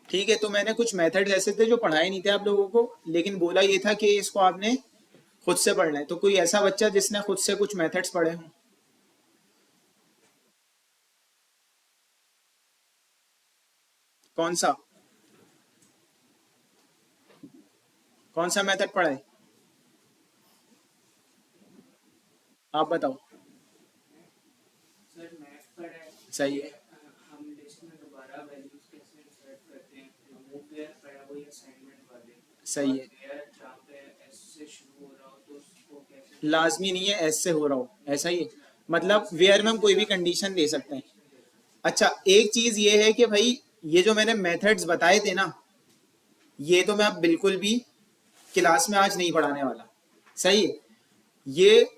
ठीक है, तो मैंने कुछ मेथड्स ऐसे थे जो पढ़ाए नहीं थे आप लोगों को, लेकिन बोला ये था कि इसको आपने खुद से पढ़ना है। तो कोई ऐसा बच्चा जिसने खुद से कुछ मेथड्स पढ़े हों? कौन सा? कौन सा मेथड पढ़ा है? आप बताओ। सर मैथ पर है सही कि है। हम लिस्ट में दोबारा वैल्यूज कैसे इंसर्ट करते हैं, रिमूव वेयर पड़ा वही असाइनमेंट वाले, सही और है। वेयर जहाँ पे एस से शुरू हो रहा हो तो उसको कैसे डिफाइन लाजमी नहीं करते है हैं। एस से हो रहा हो, ऐसा ही है। अच्छा, मतलब वेयर में हम जैसे कोई भी आपने कंडीशन दे सकते हैं। कंडीशन दे सकते हैं। अच्छा, एक चीज ये है कि भाई ये जो मैंने मेथड्स बताए थे ना, ये तो मैं अब बिल्कुल भी क्लास में आज नहीं पढ़ाने वाला। सही है। ये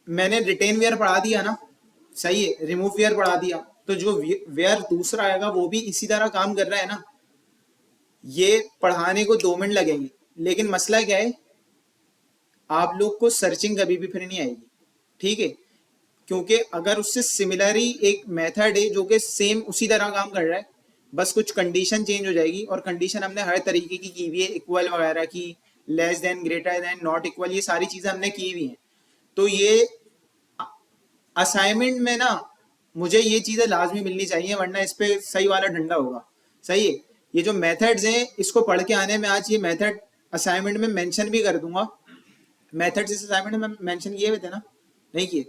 मैंने रिटेन वेयर पढ़ा दिया ना, सही है, रिमूव वेयर पढ़ा दिया, तो जो वेयर दूसरा आएगा वो भी इसी तरह काम कर रहा है ना। ये पढ़ाने को 2 मिनट लगेंगे, लेकिन मसला क्या है, आप लोग को सर्चिंग कभी भी फिर नहीं आएगी। ठीक है, क्योंकि अगर उससे सिमिलर ही एक मेथड है जो कि सेम उसी तरह काम कर रहा है, बस कुछ कंडीशन चेंज हो जाएगी, और कंडीशन हमने हर तरीके की हुई है, इक्वल वगैरह की, less than, greater than, not equal, ये सारी चीजें हमने की हुई हैं। तो ये असाइनमेंट में ना मुझे ये चीजें लाजमी मिलनी चाहिए, वरना इस पे सही वाला डंडा होगा। सही है। ये जो मेथड्स हैं इसको पढ़ के आने में, आज ये मेथड असाइनमेंट में मेंशन भी कर दूंगा। मेथड्स इस असाइनमेंट में मेंशन किए हुए थे ना? नहीं किए?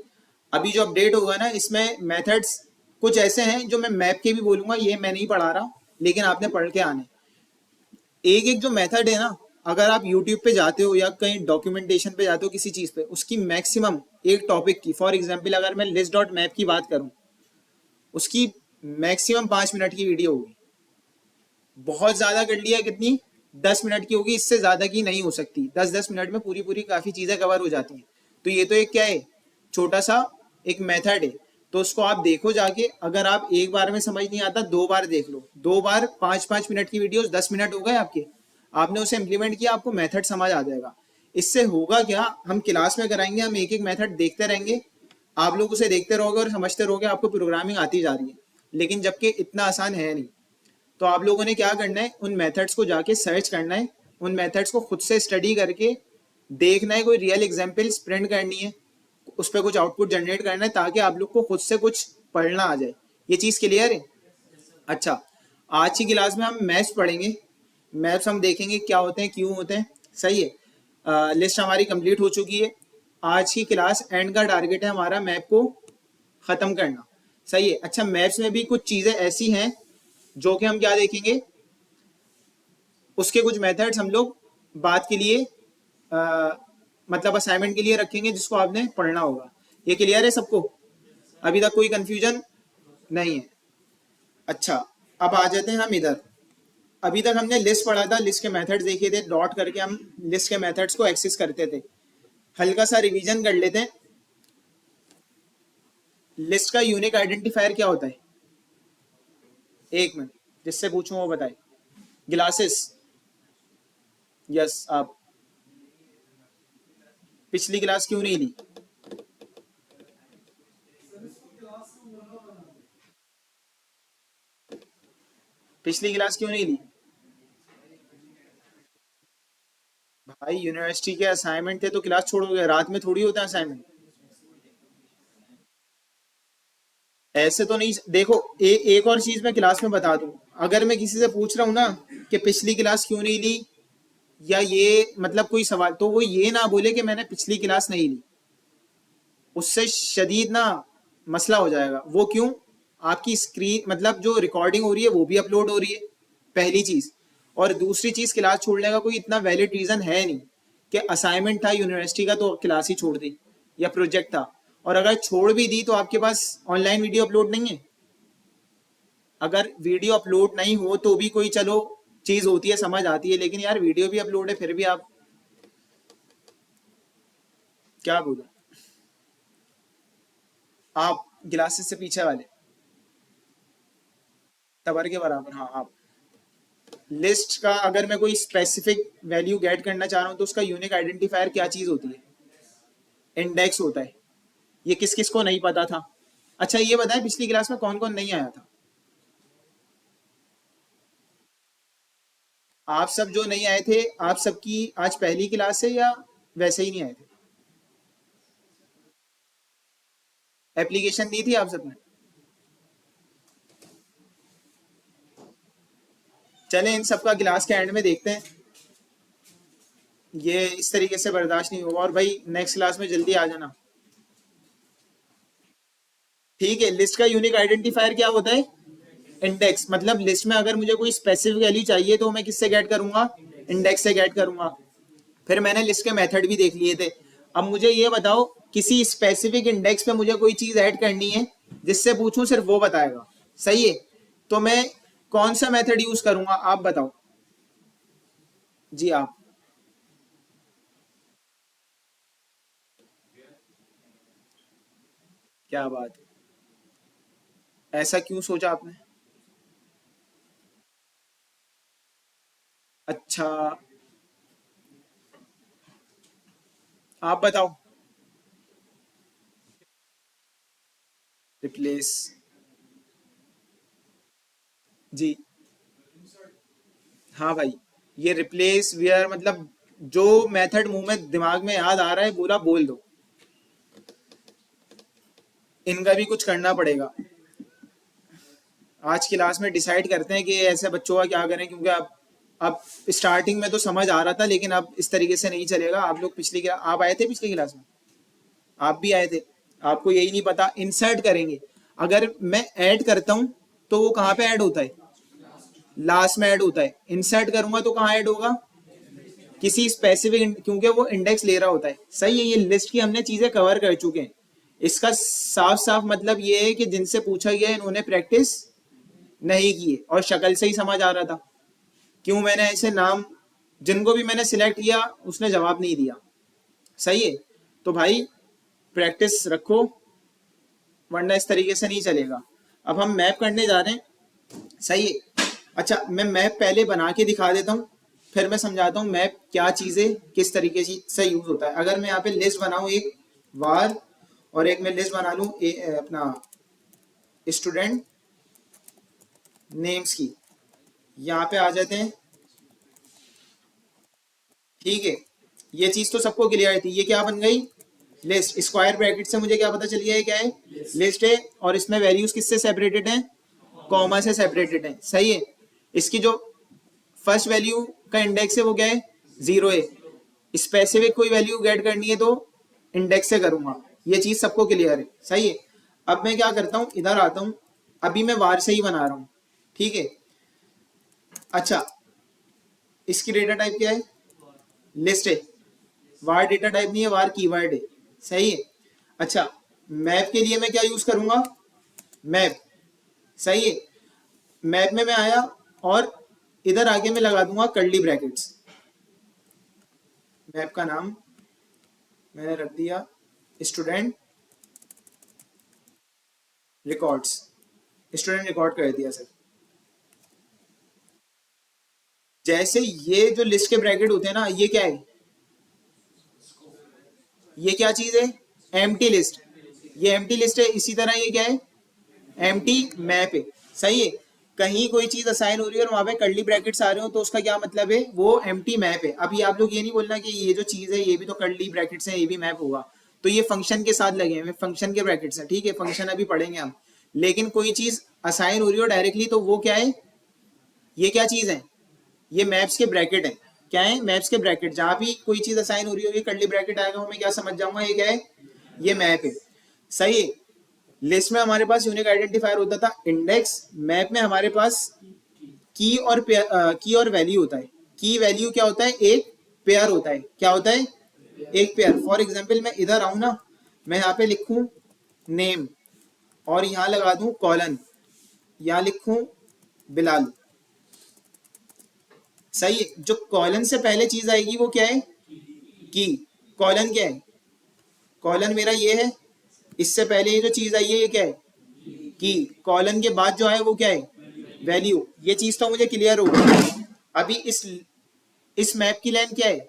अभी जो अपडेट होगा ना इसमें मेथड्स कुछ ऐसे हैं जो मैं मैप के भी बोलूंगा, ये मैं नहीं पढ़ा रहा, लेकिन आपने पढ़ के आने। एक एक जो मेथड है ना, अगर आप यूट्यूब पे जाते हो या कहीं डॉक्यूमेंटेशन पे जाते हो किसी चीज पे, उसकी मैक्सिमम एक टॉपिक की, फॉर एग्जाम्पल अगर मैं लिस्ट डॉट मैप की बात करूं, उसकी मैक्सिमम 5 मिनट की वीडियो होगी। बहुत ज्यादा कर लिया कितनी, 10 मिनट की होगी, इससे ज्यादा की नहीं हो सकती। 10-10 मिनट में पूरी पूरी काफी चीजें कवर हो जाती हैं। तो ये तो एक क्या है, छोटा सा एक मेथड है। तो उसको आप देखो जाके, अगर आप एक बार में समझ नहीं आता, 2 बार देख लो, 2 बार 5-5 मिनट की वीडियो, 10 मिनट हो गए आपके। आपने उसे इम्प्लीमेंट किया, आपको मेथड समझ आ जाएगा। इससे होगा क्या, हम क्लास में कराएंगे, हम एक एक मेथड देखते रहेंगे, आप लोग उसे देखते रहोगे और समझते रहोगे, आपको प्रोग्रामिंग आती जा रही है। लेकिन जबकि इतना आसान है नहीं। तो आप लोगों ने क्या करना है, उन मेथड्स को जाके सर्च करना है, उन मेथड्स को खुद से स्टडी करके देखना है, कोई रियल एग्जाम्पल प्रिंट करनी है, उस पर कुछ आउटपुट जनरेट करना है, ताकि आप लोग को खुद से कुछ पढ़ना आ जाए। ये चीज़ क्लियर है? अच्छा, आज की क्लास में हम मैथ्स पढ़ेंगे। मैथ्स हम देखेंगे क्या होते हैं, क्यों होते हैं। सही है। लिस्ट हमारी कंप्लीट हो चुकी है। आज की क्लास एंड का टारगेट है हमारा मैप को ख़त्म करना। सही है। अच्छा, मैथ्स में भी कुछ चीज़ें ऐसी हैं जो कि हम क्या देखेंगे, उसके कुछ मेथड्स हम लोग बात के लिए, आ, मतलब असाइनमेंट के लिए रखेंगे, जिसको आपने पढ़ना होगा। ये क्लियर है सबको? अभी तक कोई कंफ्यूजन नहीं है? अच्छा, अब आ जाते हैं हम इधर। अभी तक हमने लिस्ट पढ़ा था, लिस्ट के मेथड्स देखे थे, डॉट करके हम लिस्ट के मेथड्स को एक्सेस करते थे। हल्का सा रिवीजन कर लेते हैं। लिस्ट का यूनिक आइडेंटिफायर क्या होता है? एक मिनट, जिससे पूछूं वो बताए। ग्लासेस। यस, आप पिछली क्लास क्यों नहीं ली? पिछली क्लास क्यों नहीं ली? भाई यूनिवर्सिटी के असाइनमेंट थे तो क्लास छोड़ोगे? रात में थोड़ी होता है असाइनमेंट। ऐसे तो नहीं। देखो, एक और चीज मैं क्लास में बता दूं, अगर मैं किसी से पूछ रहा हूँ ना कि पिछली क्लास क्यों नहीं ली, या ये मतलब कोई सवाल, तो वो ये ना बोले कि मैंने पिछली क्लास नहीं ली। उससे शदीद ना मसला हो जाएगा। वो क्यों? आपकी स्क्रीन मतलब जो रिकॉर्डिंग हो रही है वो भी अपलोड हो रही है, पहली चीज। और दूसरी चीज, क्लास छोड़ने का कोई इतना वैलिड रीजन है नहीं कि असाइनमेंट था यूनिवर्सिटी का तो क्लास ही छोड़ दी, या प्रोजेक्ट था। और अगर छोड़ भी दी तो आपके पास ऑनलाइन वीडियो अपलोड नहीं है। अगर वीडियो अपलोड नहीं हो तो भी कोई चलो चीज होती है, समझ आती है, लेकिन यार वीडियो भी अपलोड है फिर भी आप क्या बोलो। आप ग्लासेस से पीछे वाले, टवर के बराबर, हाँ आप। लिस्ट का अगर मैं कोई स्पेसिफिक वैल्यू गेट करना चाह रहा हूँ तो उसका यूनिक आइडेंटिफायर क्या चीज होती है? इंडेक्स होता है। ये किस किस को नहीं पता था? अच्छा, ये बताएं पिछली क्लास में कौन कौन नहीं आया था? आप सब जो नहीं आए थे, आप सबकी आज पहली क्लास है या वैसे ही नहीं आए थे? एप्लीकेशन दी थी आप सबने? चलें इन सबका क्लास के एंड में देखते हैं। ये इस तरीके से बर्दाश्त नहीं होगा। और भाई नेक्स्ट क्लास में जल्दी आ जाना, ठीक है? लिस्ट का यूनिक आइडेंटिफायर क्या होता है? इंडेक्स। मतलब लिस्ट में अगर मुझे कोई स्पेसिफिक वैल्यू चाहिए तो मैं किससे गेट करूंगा? इंडेक्स से गेट करूंगा। फिर मैंने लिस्ट के मेथड भी देख लिए थे। अब मुझे ये बताओ, किसी स्पेसिफिक इंडेक्स पे मुझे कोई चीज ऐड करनी है, जिससे पूछूं सिर्फ वो बताएगा, सही है? तो मैं कौन सा मेथड यूज करूंगा, आप बताओ जी। आप क्या बात है, ऐसा क्यों सोचा आपने? अच्छा, आप बताओ। रिप्लेस, जी। हाँ भाई, ये रिप्लेस वेयर मतलब जो मेथड मुंह में दिमाग में याद आ रहा है पूरा बोल दो। इनका भी कुछ करना पड़ेगा। आज क्लास में डिसाइड करते हैं कि ऐसे बच्चों का क्या करें, क्योंकि अब स्टार्टिंग में तो समझ आ रहा था, लेकिन अब इस तरीके से नहीं चलेगा। आप लोग आप आए थे पिछली क्लास में? आप भी आए थे। आपको यही नहीं पता, इंसर्ट करेंगे। अगर मैं ऐड करता हूं तो वो कहाँ पे ऐड होता है? लास्ट में ऐड होता है। इंसर्ट करूंगा तो कहाँ ऐड होगा? किसी स्पेसिफिक, क्योंकि वो इंडेक्स ले रहा होता है, सही है? ये लिस्ट की हमने चीजें कवर कर चुके हैं। इसका साफ साफ मतलब ये है कि जिनसे पूछा गया है इन्होंने प्रैक्टिस नहीं की है, और शक्ल से ही समझ आ रहा था। क्यों मैंने ऐसे नाम, जिनको भी मैंने सिलेक्ट किया उसने जवाब नहीं दिया, सही है? तो भाई प्रैक्टिस रखो, वरना इस तरीके से नहीं चलेगा। अब हम मैप करने जा रहे हैं, सही है? अच्छा, मैं मैप पहले बना के दिखा देता हूँ, फिर मैं समझाता हूँ मैप क्या चीज़ें किस तरीके से यूज होता है। अगर मैं यहाँ पे लिस्ट बनाऊँ एक वार, और एक मैं लिस्ट बना लूँ अपना स्टूडेंट नेम्स की, यहाँ पे आ जाते हैं, ठीक है? ये चीज तो सबको क्लियर थी। ये क्या बन गई? लिस्ट। स्क्वायर ब्रैकेट से मुझे क्या पता चल गया है, क्या है? लिस्ट है। और इसमें वैल्यूज किससे सेपरेटेड हैं? कॉमा से सेपरेटेड हैं, सही है? इसकी जो फर्स्ट वैल्यू का इंडेक्स है वो क्या है? 0 है। स्पेसिफिक कोई वैल्यू गेट करनी है तो इंडेक्स से करूंगा। ये चीज सबको क्लियर है, सही है? अब मैं क्या करता हूँ, इधर आता हूँ। अभी मैं वार से ही बना रहा हूँ, ठीक है? अच्छा, इसकी डेटा टाइप क्या है? लिस्ट है। वार डेटा टाइप नहीं है, वार कीवर्ड है, सही है? अच्छा, मैप के लिए मैं क्या यूज करूंगा? मैप, सही है? मैप में मैं आया और इधर आगे मैं लगा दूंगा कर्ली ब्रैकेट्स। मैप का नाम मैंने रख दिया स्टूडेंट रिकॉर्ड्स। स्टूडेंट रिकॉर्ड कर दिया सर। जैसे ये जो लिस्ट के ब्रैकेट होते हैं ना, ये क्या है? ये क्या चीज है? Empty list. ये एम्प्टी लिस्ट है। इसी तरह ये क्या है? एम्प्टी मैप है, सही है? कहीं कोई चीज असाइन हो रही है और वहां पे कर्ली ब्रैकेट्स आ रहे हो तो उसका क्या मतलब है? वो एम्प्टी मैप है। अभी आप लोग ये नहीं बोलना कि ये जो चीज है ये भी तो कर्ली ब्रैकेट्स है, ये भी मैप होगा। तो ये फंक्शन के साथ लगे हैं, फंक्शन के ब्रैकेट्स हैं, ठीक है? फंक्शन अभी पढ़ेंगे हम। लेकिन कोई चीज असाइन हो रही हो डायरेक्टली तो वो क्या है? ये क्या चीज है? ये मैप्स के ब्रैकेट है। क्या है? मैप्स के ब्रैकेट। जहां भी कोई चीज असाइन हो रही होगी कर्ली ब्रैकेट आएगा, वो मैं क्या समझ जाऊंगा? ये क्या है? ये मैप है, सही है? लिस्ट में हमारे पास यूनिक आइडेंटिफायर होता था इंडेक्स। मैप में हमारे पास की और वैल्यू होता है। की वैल्यू क्या होता है? एक पेयर होता है। क्या होता है? एक पेयर। फॉर एग्जाम्पल मैं इधर आऊं ना, मैं यहाँ पे लिखूं नेम, और यहाँ लगा दूं कॉलन, यहाँ लिखूं बिलाल, सही है? जो कॉलन से पहले चीज आएगी वो क्या है? की। कॉलन क्या है? कॉलन मेरा ये है। इससे पहले ये जो चीज आई है ये क्या है? की। कॉलन के बाद जो है वो क्या है? वैल्यू। ये चीज तो मुझे क्लियर होगी। अभी इस मैप की लेंथ क्या है?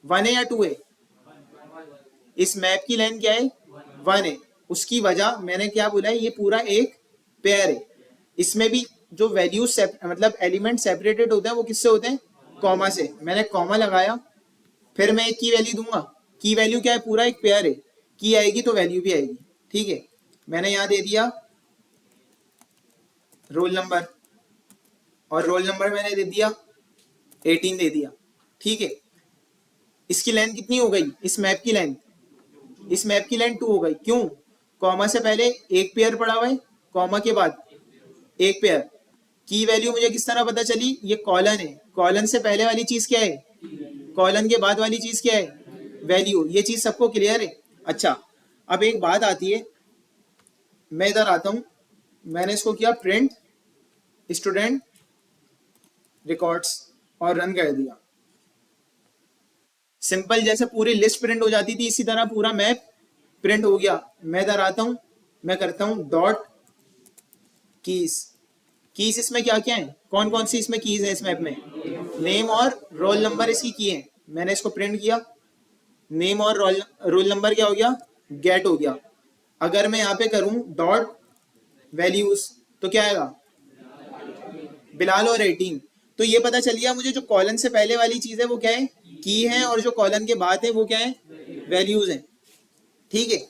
1 है या 2 है? इस मैप की लेंथ क्या है? 1 है। उसकी वजह मैंने क्या बोला है? ये पूरा एक पेयर है। इसमें भी जो वैल्यूज मतलब एलिमेंट सेपरेटेड होते हैं वो किससे होते हैं? कॉमा से, मैंने कॉमा लगाया, फिर मैं एक की वैल्यू दूंगा। की वैल्यू क्या है, पूरा एक पेयर है, की आएगी तो वैल्यू भी आएगी। ठीक है, मैंने यहाँ दे दिया रोल नंबर, और रोल नंबर मैंने दे दिया 18 दे दिया। ठीक है, इसकी लेंथ कितनी हो गई, इस मैप की लेंथ, इस मैप की लेंथ 2 हो गई। क्यों, कॉमा से पहले एक पेयर पड़ा हुआ है, कॉमा के बाद एक पेयर। की वैल्यू मुझे किस तरह पता चली, ये कॉलन है, कॉलन से पहले वाली चीज क्या है, कॉलन के बाद वाली चीज क्या है, वैल्यू। ये चीज सबको क्लियर है। अच्छा, अब एक बात आती है, मैं इधर आता हूं, मैंने इसको किया प्रिंट स्टूडेंट रिकॉर्ड्स और रन कर दिया। सिंपल, जैसे पूरी लिस्ट प्रिंट हो जाती थी इसी तरह पूरा मैप प्रिंट हो गया। मैं इधर आता हूं, मैं करता हूं डॉट कीज। कीज इसमें क्या क्या है, कौन कौन सी इसमें कीज है इस मैप में, नेम और रोल नंबर इसकी की है। मैंने इसको प्रिंट किया, नेम और रोल नंबर क्या हो गया, गेट हो गया। अगर मैं यहाँ पे करूं डॉट वैल्यूज तो क्या आएगा, बिलाल और 18। तो ये पता चल गया मुझे, जो कॉलन से पहले वाली चीज है वो क्या है, की है, और जो कॉलन के बाद है वो क्या है, वैल्यूज है। ठीक है।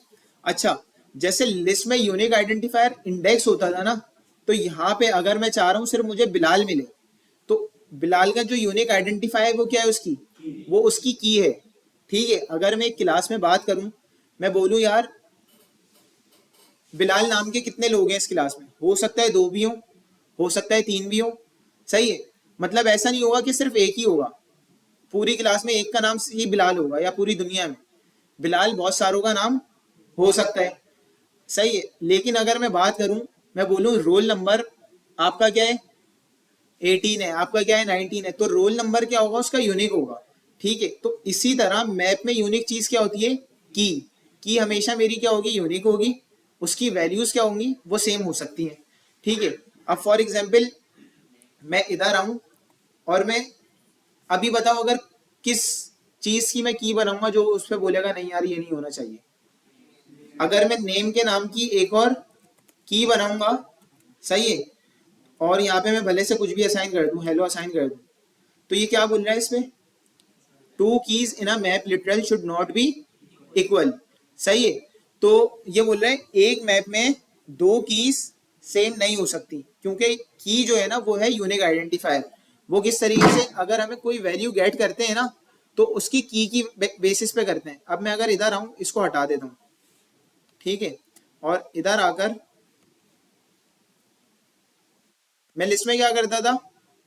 अच्छा, जैसे लिस्ट में यूनिक आइडेंटिफायर इंडेक्स होता था ना, तो यहाँ पे अगर मैं चाह रहा हूँ सिर्फ मुझे बिलाल मिले, तो बिलाल का जो यूनिक आइडेंटिफायर वो क्या है उसकी, वो उसकी की है। ठीक है, अगर मैं एक क्लास में बात करूं, मैं बोलूं यार बिलाल नाम के कितने लोग हैं इस क्लास में, हो सकता है 2 भी हो सकता है 3 भी हो। सही है, मतलब ऐसा नहीं होगा कि सिर्फ एक ही होगा, पूरी क्लास में एक का नाम ही बिलाल होगा, या पूरी दुनिया में बिलाल बहुत सारों का नाम हो सकता है। सही है, लेकिन अगर मैं बात करूं, मैं बोलूं रोल नंबर आपका क्या है 18 है, आपका क्या है 19 है, तो रोल नंबर क्या होगा उसका यूनिक होगा। ठीक है, तो इसी तरह मैप में यूनिक चीज क्या होती है, की हमेशा मेरी क्या होगी, यूनिक होगी। उसकी वैल्यूज क्या होंगी, वो सेम हो सकती हैं। ठीक है, अब फॉर एग्जाम्पल मैं इधर आऊं, और मैं अभी बताओ अगर किस चीज की मैं की बनाऊंगा जो उस पर बोलेगा नहीं यार ये नहीं होना चाहिए। अगर मैं नेम के नाम की एक और की बनाऊंगा, सही है, और यहाँ पे मैं भले से कुछ भी असाइन कर दूं, हेलो असाइन कर दूं, तो ये क्या बोल रहा है इसमें, 2 keys in a map literal should not be equal. सही है, तो ये बोल रहा है एक मैप में 2 कीज सेम नहीं हो सकती, क्योंकि की जो है ना वो है यूनिक आइडेंटिफायर। वो किस तरीके से, अगर हमें कोई वैल्यू गेट करते हैं ना, तो उसकी की बेसिस पे करते हैं। अब मैं अगर इधर आऊं, इसको हटा देता हूं, ठीक है, और इधर आकर मैं लिस्ट में क्या करता था,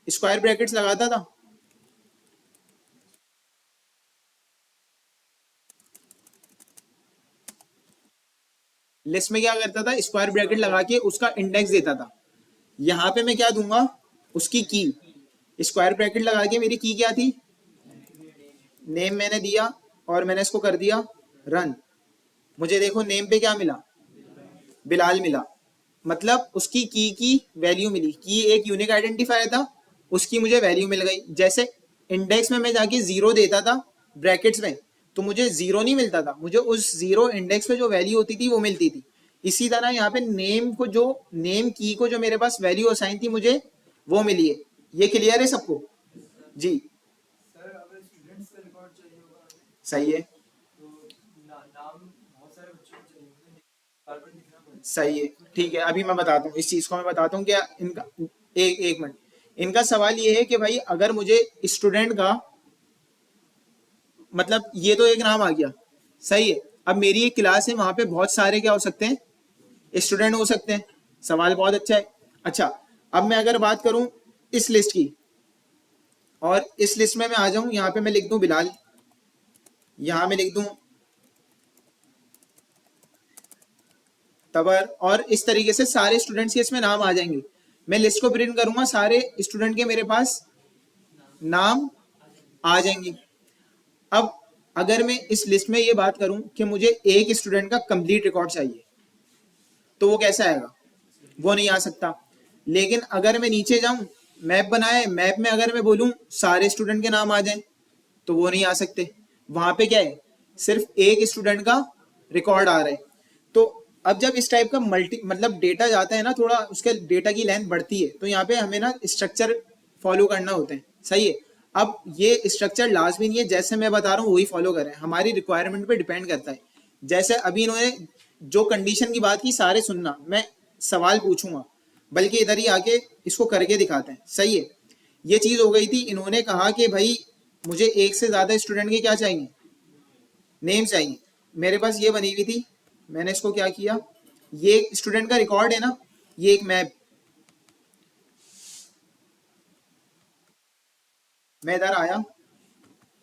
स्क्वायर ब्रैकेट्स लगाता था। लिस्ट में क्या करता था, स्क्वायर ब्रैकेट लगा के उसका इंडेक्स देता था। यहाँ पे मैं क्या दूंगा, उसकी की, स्क्वायर ब्रैकेट लगा के मेरी की क्या थी, नेम मैंने दिया, और मैंने इसको कर दिया रन। मुझे देखो नेम पे क्या मिला, बिलाल मिला, मतलब उसकी की वैल्यू मिली। की एक यूनिक आइडेंटिफायर था, उसकी मुझे वैल्यू मिल गई। जैसे इंडेक्स में मैं जाके 0 देता था ब्रैकेट्स में, तो मुझे 0 नहीं मिलता था, मुझे उस 0 इंडेक्स पे जो वैल्यू होती थी वो मिलती थी। इसी तरह यहाँ पे नेम को, जो नेम की को जो मेरे पास वैल्यू असाइन थी मुझे वो मिली है। ये क्लियर है सबको जी। सर अगर स्टूडेंट्स का रिकॉर्ड चाहिए होगा हमें, सही है, तो नाम बहुत सारे बच्चों को चाहिए होंगे, बार बार लिखना पड़ेगा। सही है। ठीक है, अभी मैं बताता हूँ इस चीज को, मैं बताता हूँ क्या इनका, एक एक मिनट। इनका सवाल ये है कि भाई अगर मुझे स्टूडेंट का, मतलब ये तो एक नाम आ गया, सही है, अब मेरी एक क्लास है, वहां पे बहुत सारे क्या हो सकते हैं, स्टूडेंट हो सकते हैं। सवाल बहुत अच्छा है। अच्छा, अब मैं अगर बात करूं इस लिस्ट की, और इस लिस्ट में मैं आ जाऊं, यहाँ पे मैं लिख दूं बिलाल, यहाँ मैं लिख दूं तबर, और इस तरीके से सारे स्टूडेंट्स के इसमें नाम आ जाएंगे। मैं लिस्ट को प्रिंट करूंगा, सारे स्टूडेंट के मेरे पास नाम आ जाएंगे। अब अगर मैं इस लिस्ट में ये बात करूं कि मुझे एक स्टूडेंट का कंप्लीट रिकॉर्ड चाहिए, तो वो कैसे आएगा, वो नहीं आ सकता। लेकिन अगर मैं नीचे जाऊं, मैप बनाए, मैप में अगर मैं बोलूं सारे स्टूडेंट के नाम आ जाएं, तो वो नहीं आ सकते। वहां पे क्या है, सिर्फ एक स्टूडेंट का रिकॉर्ड आ रहा है। तो अब जब इस टाइप का मल्टी, मतलब डेटा जाता है ना, थोड़ा उसके डेटा की लेंथ बढ़ती है, तो यहाँ पे हमें ना स्ट्रक्चर फॉलो करना होता है। सही है, अब ये स्ट्रक्चर लाजमी नहीं है, जैसे मैं बता रहा हूँ वही फॉलो करें, हमारी रिक्वायरमेंट पे डिपेंड करता है। जैसे अभी इन्होंने जो कंडीशन की बात की सारे सुनना, मैं सवाल पूछूंगा, बल्कि इधर ही आके इसको करके दिखाते हैं। सही है, ये चीज हो गई थी। इन्होंने कहा कि भाई मुझे एक से ज्यादा स्टूडेंट के क्या चाहिए, नेम चाहिए। मेरे पास ये बनी हुई थी, मैंने इसको क्या किया, ये स्टूडेंट का रिकॉर्ड है ना, ये एक मैप, मैं इधर आया,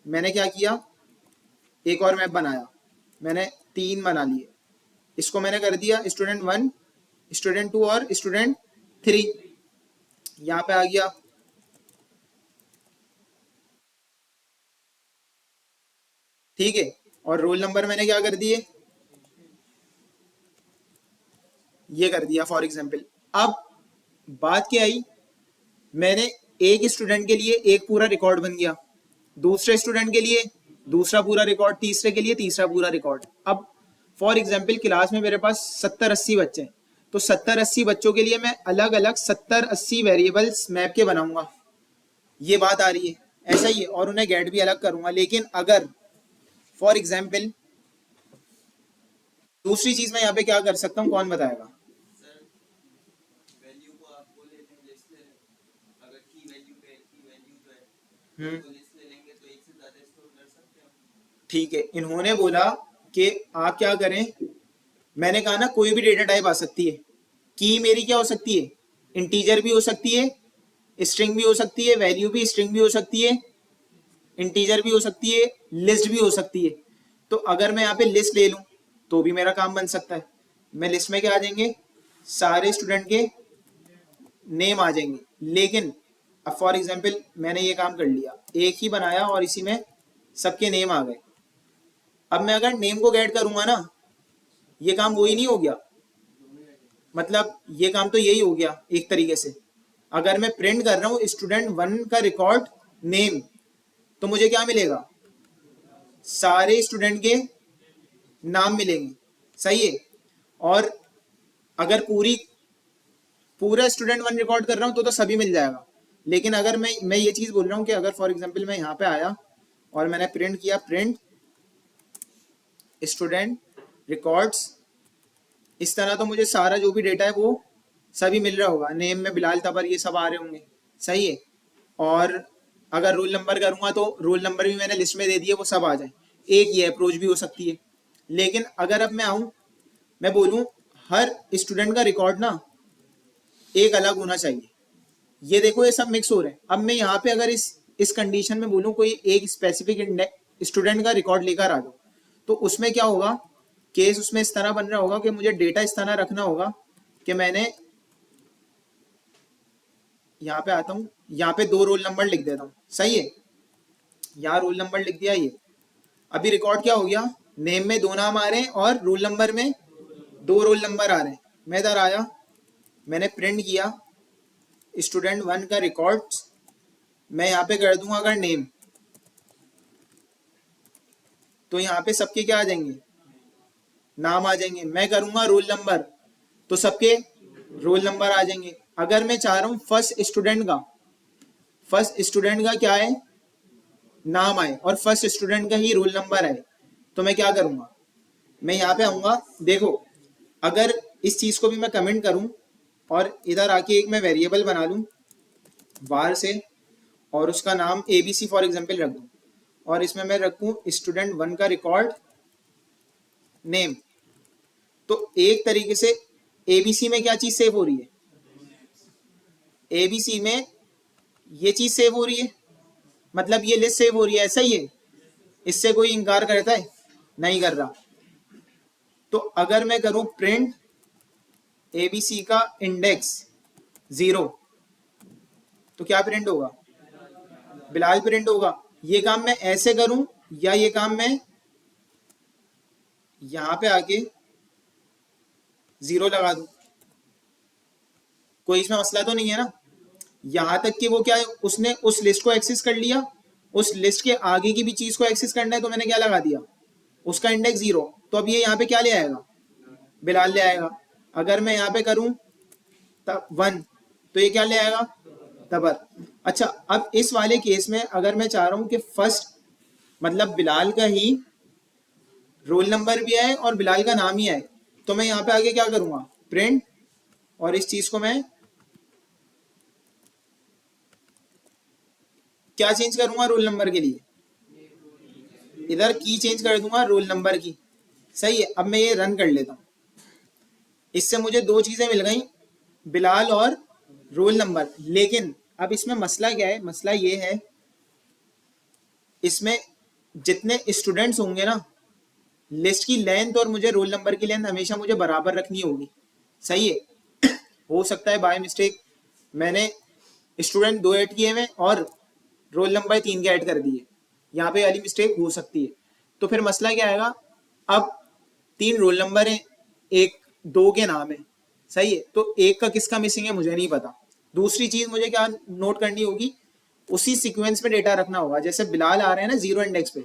मैंने क्या किया, एक और मैप बनाया, मैंने 3 बना लिए। इसको मैंने कर दिया स्टूडेंट 1, स्टूडेंट 2 और स्टूडेंट 3। यहाँ पे आ गया, ठीक है। और रोल नंबर मैंने क्या कर दिए, ये कर दिया फॉर एग्जाम्पल। अब बात क्या आई, मैंने एक स्टूडेंट के लिए एक पूरा रिकॉर्ड बन गया, दूसरे स्टूडेंट के लिए दूसरा पूरा रिकॉर्ड, तीसरे के लिए तीसरा पूरा रिकॉर्ड। अब फॉर एग्जाम्पल क्लास में मेरे पास 70-80 बच्चे हैं, तो 70-80 बच्चों के लिए मैं अलग अलग 70-80 वेरिएबल्स मैप के बनाऊंगा, ये बात आ रही है, ऐसा ही है। और उन्हें गेट भी अलग करूंगा। लेकिन अगर फॉर एग्जाम्पल दूसरी चीज मैं यहाँ पे क्या कर सकता हूँ, कौन बताएगा? वैल्यू को आप वो लेते हैं लिस्ट ले, अगर की वैल्यू पे की वैल्यू जो है तो लिस्ट ले लेंगे तो एक से ज्यादा स्टोर कर सकते हैं। ठीक है, इन्होंने बोला कि आप क्या करें, मैंने कहा ना कोई भी डेटा टाइप आ सकती है, की मेरी क्या हो सकती है, इंटीजर भी हो सकती है, स्ट्रिंग भी हो सकती है, वैल्यू भी स्ट्रिंग भी हो सकती है, इंटीजर भी हो सकती है, लिस्ट भी हो सकती है। तो अगर मैं यहाँ पे लिस्ट ले लूँ तो भी मेरा काम बन सकता है। मैं लिस्ट में क्या आ जाएंगे, सारे स्टूडेंट के नेम आ जाएंगे। लेकिन अब फॉर एग्जाम्पल मैंने ये काम कर लिया, एक ही बनाया और इसी में सबके नेम आ गए। अब मैं अगर नेम को गेट करूंगा ना, ये काम वही नहीं हो गया, मतलब ये काम तो यही हो गया एक तरीके से। अगर मैं प्रिंट कर रहा हूँ स्टूडेंट 1 का रिकॉर्ड नेम, तो मुझे क्या मिलेगा, सारे स्टूडेंट के नाम मिलेंगे। सही है। और अगर पूरा स्टूडेंट 1 रिकॉर्ड कर रहा हूँ तो सभी मिल जाएगा। लेकिन अगर मैं ये चीज बोल रहा हूँ कि अगर फॉर एग्जाम्पल मैं यहाँ पे आया और मैंने प्रिंट किया, प्रिंट स्टूडेंट रिकॉर्ड्स, इस तरह तो मुझे सारा जो भी डेटा है वो सभी मिल रहा होगा, नेम में बिलाल तबर ये सब आ रहे होंगे। सही है। और अगर रोल नंबर करूंगा तो रोल नंबर भी मैंने लिस्ट में दे दिए, वो सब आ जाए। एक ये अप्रोच भी हो सकती है। लेकिन अगर अब मैं आऊं, मैं बोलूं हर स्टूडेंट का रिकॉर्ड ना एक अलग होना चाहिए, ये देखो ये सब मिक्स हो रहे हैं। अब मैं यहाँ पे अगर इस कंडीशन में बोलूं कोई एक स्पेसिफिक स्टूडेंट का रिकॉर्ड लेकर आ जाओ, तो उसमें क्या होगा, केस उसमें इस तरह बन रहा होगा कि मुझे डेटा इस तरह रखना होगा कि मैंने यहाँ पे आता हूँ, यहाँ पे 2 रोल नंबर लिख देता हूँ। सही है, यहाँ रोल नंबर लिख दिया। ये अभी रिकॉर्ड क्या हो गया, नेम में 2 नाम आ रहे हैं और रोल नंबर में 2 रोल नंबर आ रहे हैं। मैं इधर आया, मैंने प्रिंट किया स्टूडेंट 1 का रिकॉर्ड, मैं यहाँ पे कर दूंगा अगर नेम, तो यहाँ पे सबके क्या आ जाएंगे, नाम आ जाएंगे। मैं करूंगा रोल नंबर, तो सबके रोल नंबर आ जाएंगे। अगर मैं चाह रहा हूँ फर्स्ट स्टूडेंट का क्या है, नाम आए और फर्स्ट स्टूडेंट का ही रोल नंबर आए, तो मैं क्या करूंगा, मैं यहाँ पे आऊंगा। देखो अगर इस चीज को भी मैं कमेंट करूं और इधर आके एक मैं वेरिएबल बना लूं बाहर से और उसका नाम एबीसी फॉर एग्जांपल रख दूं, और इसमें मैं रखूं स्टूडेंट 1 का रिकॉर्ड नेम, तो एक तरीके से एबीसी में क्या चीज सेव हो रही है, एबीसी में ये चीज सेव हो रही है, मतलब ये लिस्ट सेव हो रही है। ऐसा ही है, इससे कोई इनकार करता है, नहीं कर रहा। तो अगर मैं करूं प्रिंट एबीसी का इंडेक्स 0, तो क्या प्रिंट होगा, बिलाल प्रिंट होगा। ये काम मैं ऐसे करूं या ये काम मैं यहां पे आके 0 लगा दूं, कोई इसमें मसला तो नहीं है ना। यहां तक कि वो क्या है, उसने उस लिस्ट को एक्सेस कर लिया, उस लिस्ट के आगे की भी चीज को एक्सेस करना है, तो मैंने क्या लगा दिया, उसका इंडेक्स 0। तो अब ये यहाँ पे क्या ले आएगा, बिलाल ले आएगा। अगर मैं यहाँ पे करूं तब 1, तो ये क्या ले आएगा, तबर। अच्छा, अब इस वाले केस में अगर मैं चाह रहा हूं कि फर्स्ट मतलब बिलाल का ही रोल नंबर भी आए और बिलाल का नाम ही आए, तो मैं यहाँ पे आगे क्या करूंगा, प्रिंट, और इस चीज को मैं क्या चेंज करूंगा, रोल नंबर के लिए इधर की चेंज कर दूंगा रोल नंबर की। सही है, अब मैं ये रन कर लेता हूँ। इससे मुझे दो चीजें मिल गई, बिलाल और रोल नंबर। लेकिन अब इसमें मसला क्या है, मसला ये है इसमें जितने स्टूडेंट्स होंगे ना, लिस्ट की लेंथ और मुझे रोल नंबर की लेंथ हमेशा मुझे बराबर रखनी होगी। सही है। हो सकता है बाय मिस्टेक मैंने स्टूडेंट 2 ऐड किए हुए और रोल नंबर 3 के ऐड कर दिए, यहाँ पे वाली मिस्टेक हो सकती है। तो फिर मसला क्या आएगा, अब 3 रोल नंबर है, एक 2 के नाम है। सही है, तो एक का किसका मिसिंग है मुझे नहीं पता। दूसरी चीज मुझे क्या नोट करनी होगी, उसी सीक्वेंस में डेटा रखना होगा। जैसे बिलाल आ रहे हैं ना 0 इंडेक्स पे,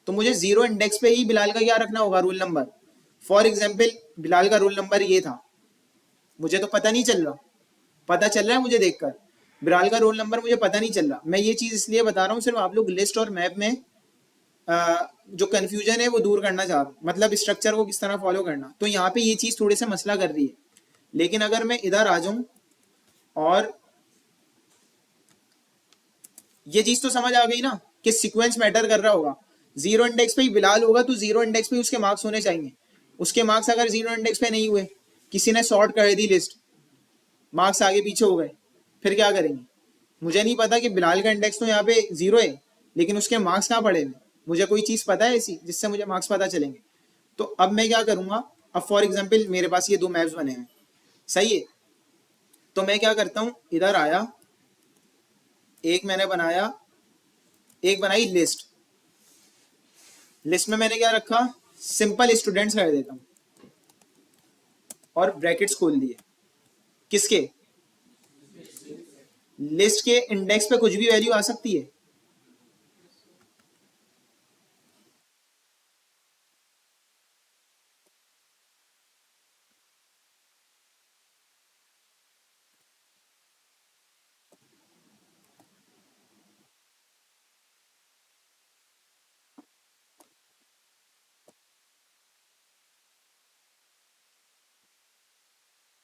तो मुझे 0 इंडेक्स पे ही बिलाल का क्या रखना होगा, roll number. For example Bilal का रोल नंबर ये था, मुझे तो पता नहीं चल रहा, पता चल रहा है मुझे देखकर, बिलाल का रोल नंबर मुझे पता नहीं चल रहा। मैं ये चीज इसलिए बता रहा हूँ, सिर्फ आप लोग लिस्ट और मैप में जो कंफ्यूजन है वो दूर करना चाह रहा हूँ, मतलब स्ट्रक्चर को किस तरह फॉलो करना। तो यहाँ पे ये चीज थोड़ी सा मसला कर रही है। लेकिन अगर मैं इधर आ जाऊं और ये चीज तो समझ आ गई ना कि सीक्वेंस मैटर कर रहा होगा। 0 इंडेक्स पे ही बिलाल होगा तो 0 इंडेक्स पे ही उसके मार्क्स होने चाहिए। उसके मार्क्स अगर 0 इंडेक्स पे नहीं हुए, किसी ने सॉर्ट कर दी लिस्ट, मार्क्स आगे पीछे हो गए, फिर क्या करेंगे। मुझे नहीं पता कि बिलाल का इंडेक्स तो यहाँ पे 0 है, लेकिन उसके मार्क्स कहाँ पड़े हुए, मुझे कोई चीज पता है ऐसी जिससे मुझे मार्क्स पता चलेंगे। तो अब मैं क्या करूंगा, अब फॉर एग्जाम्पल मेरे पास ये 2 मैप्स बने हैं। सही है, तो मैं क्या करता हूं, इधर आया, एक मैंने बनाया, एक बनाई लिस्ट। लिस्ट में मैंने क्या रखा, सिंपल स्टूडेंट्स कर देता हूं और ब्रैकेट्स खोल दिए। किसके, लिस्ट के इंडेक्स पे कुछ भी वैल्यू आ सकती है।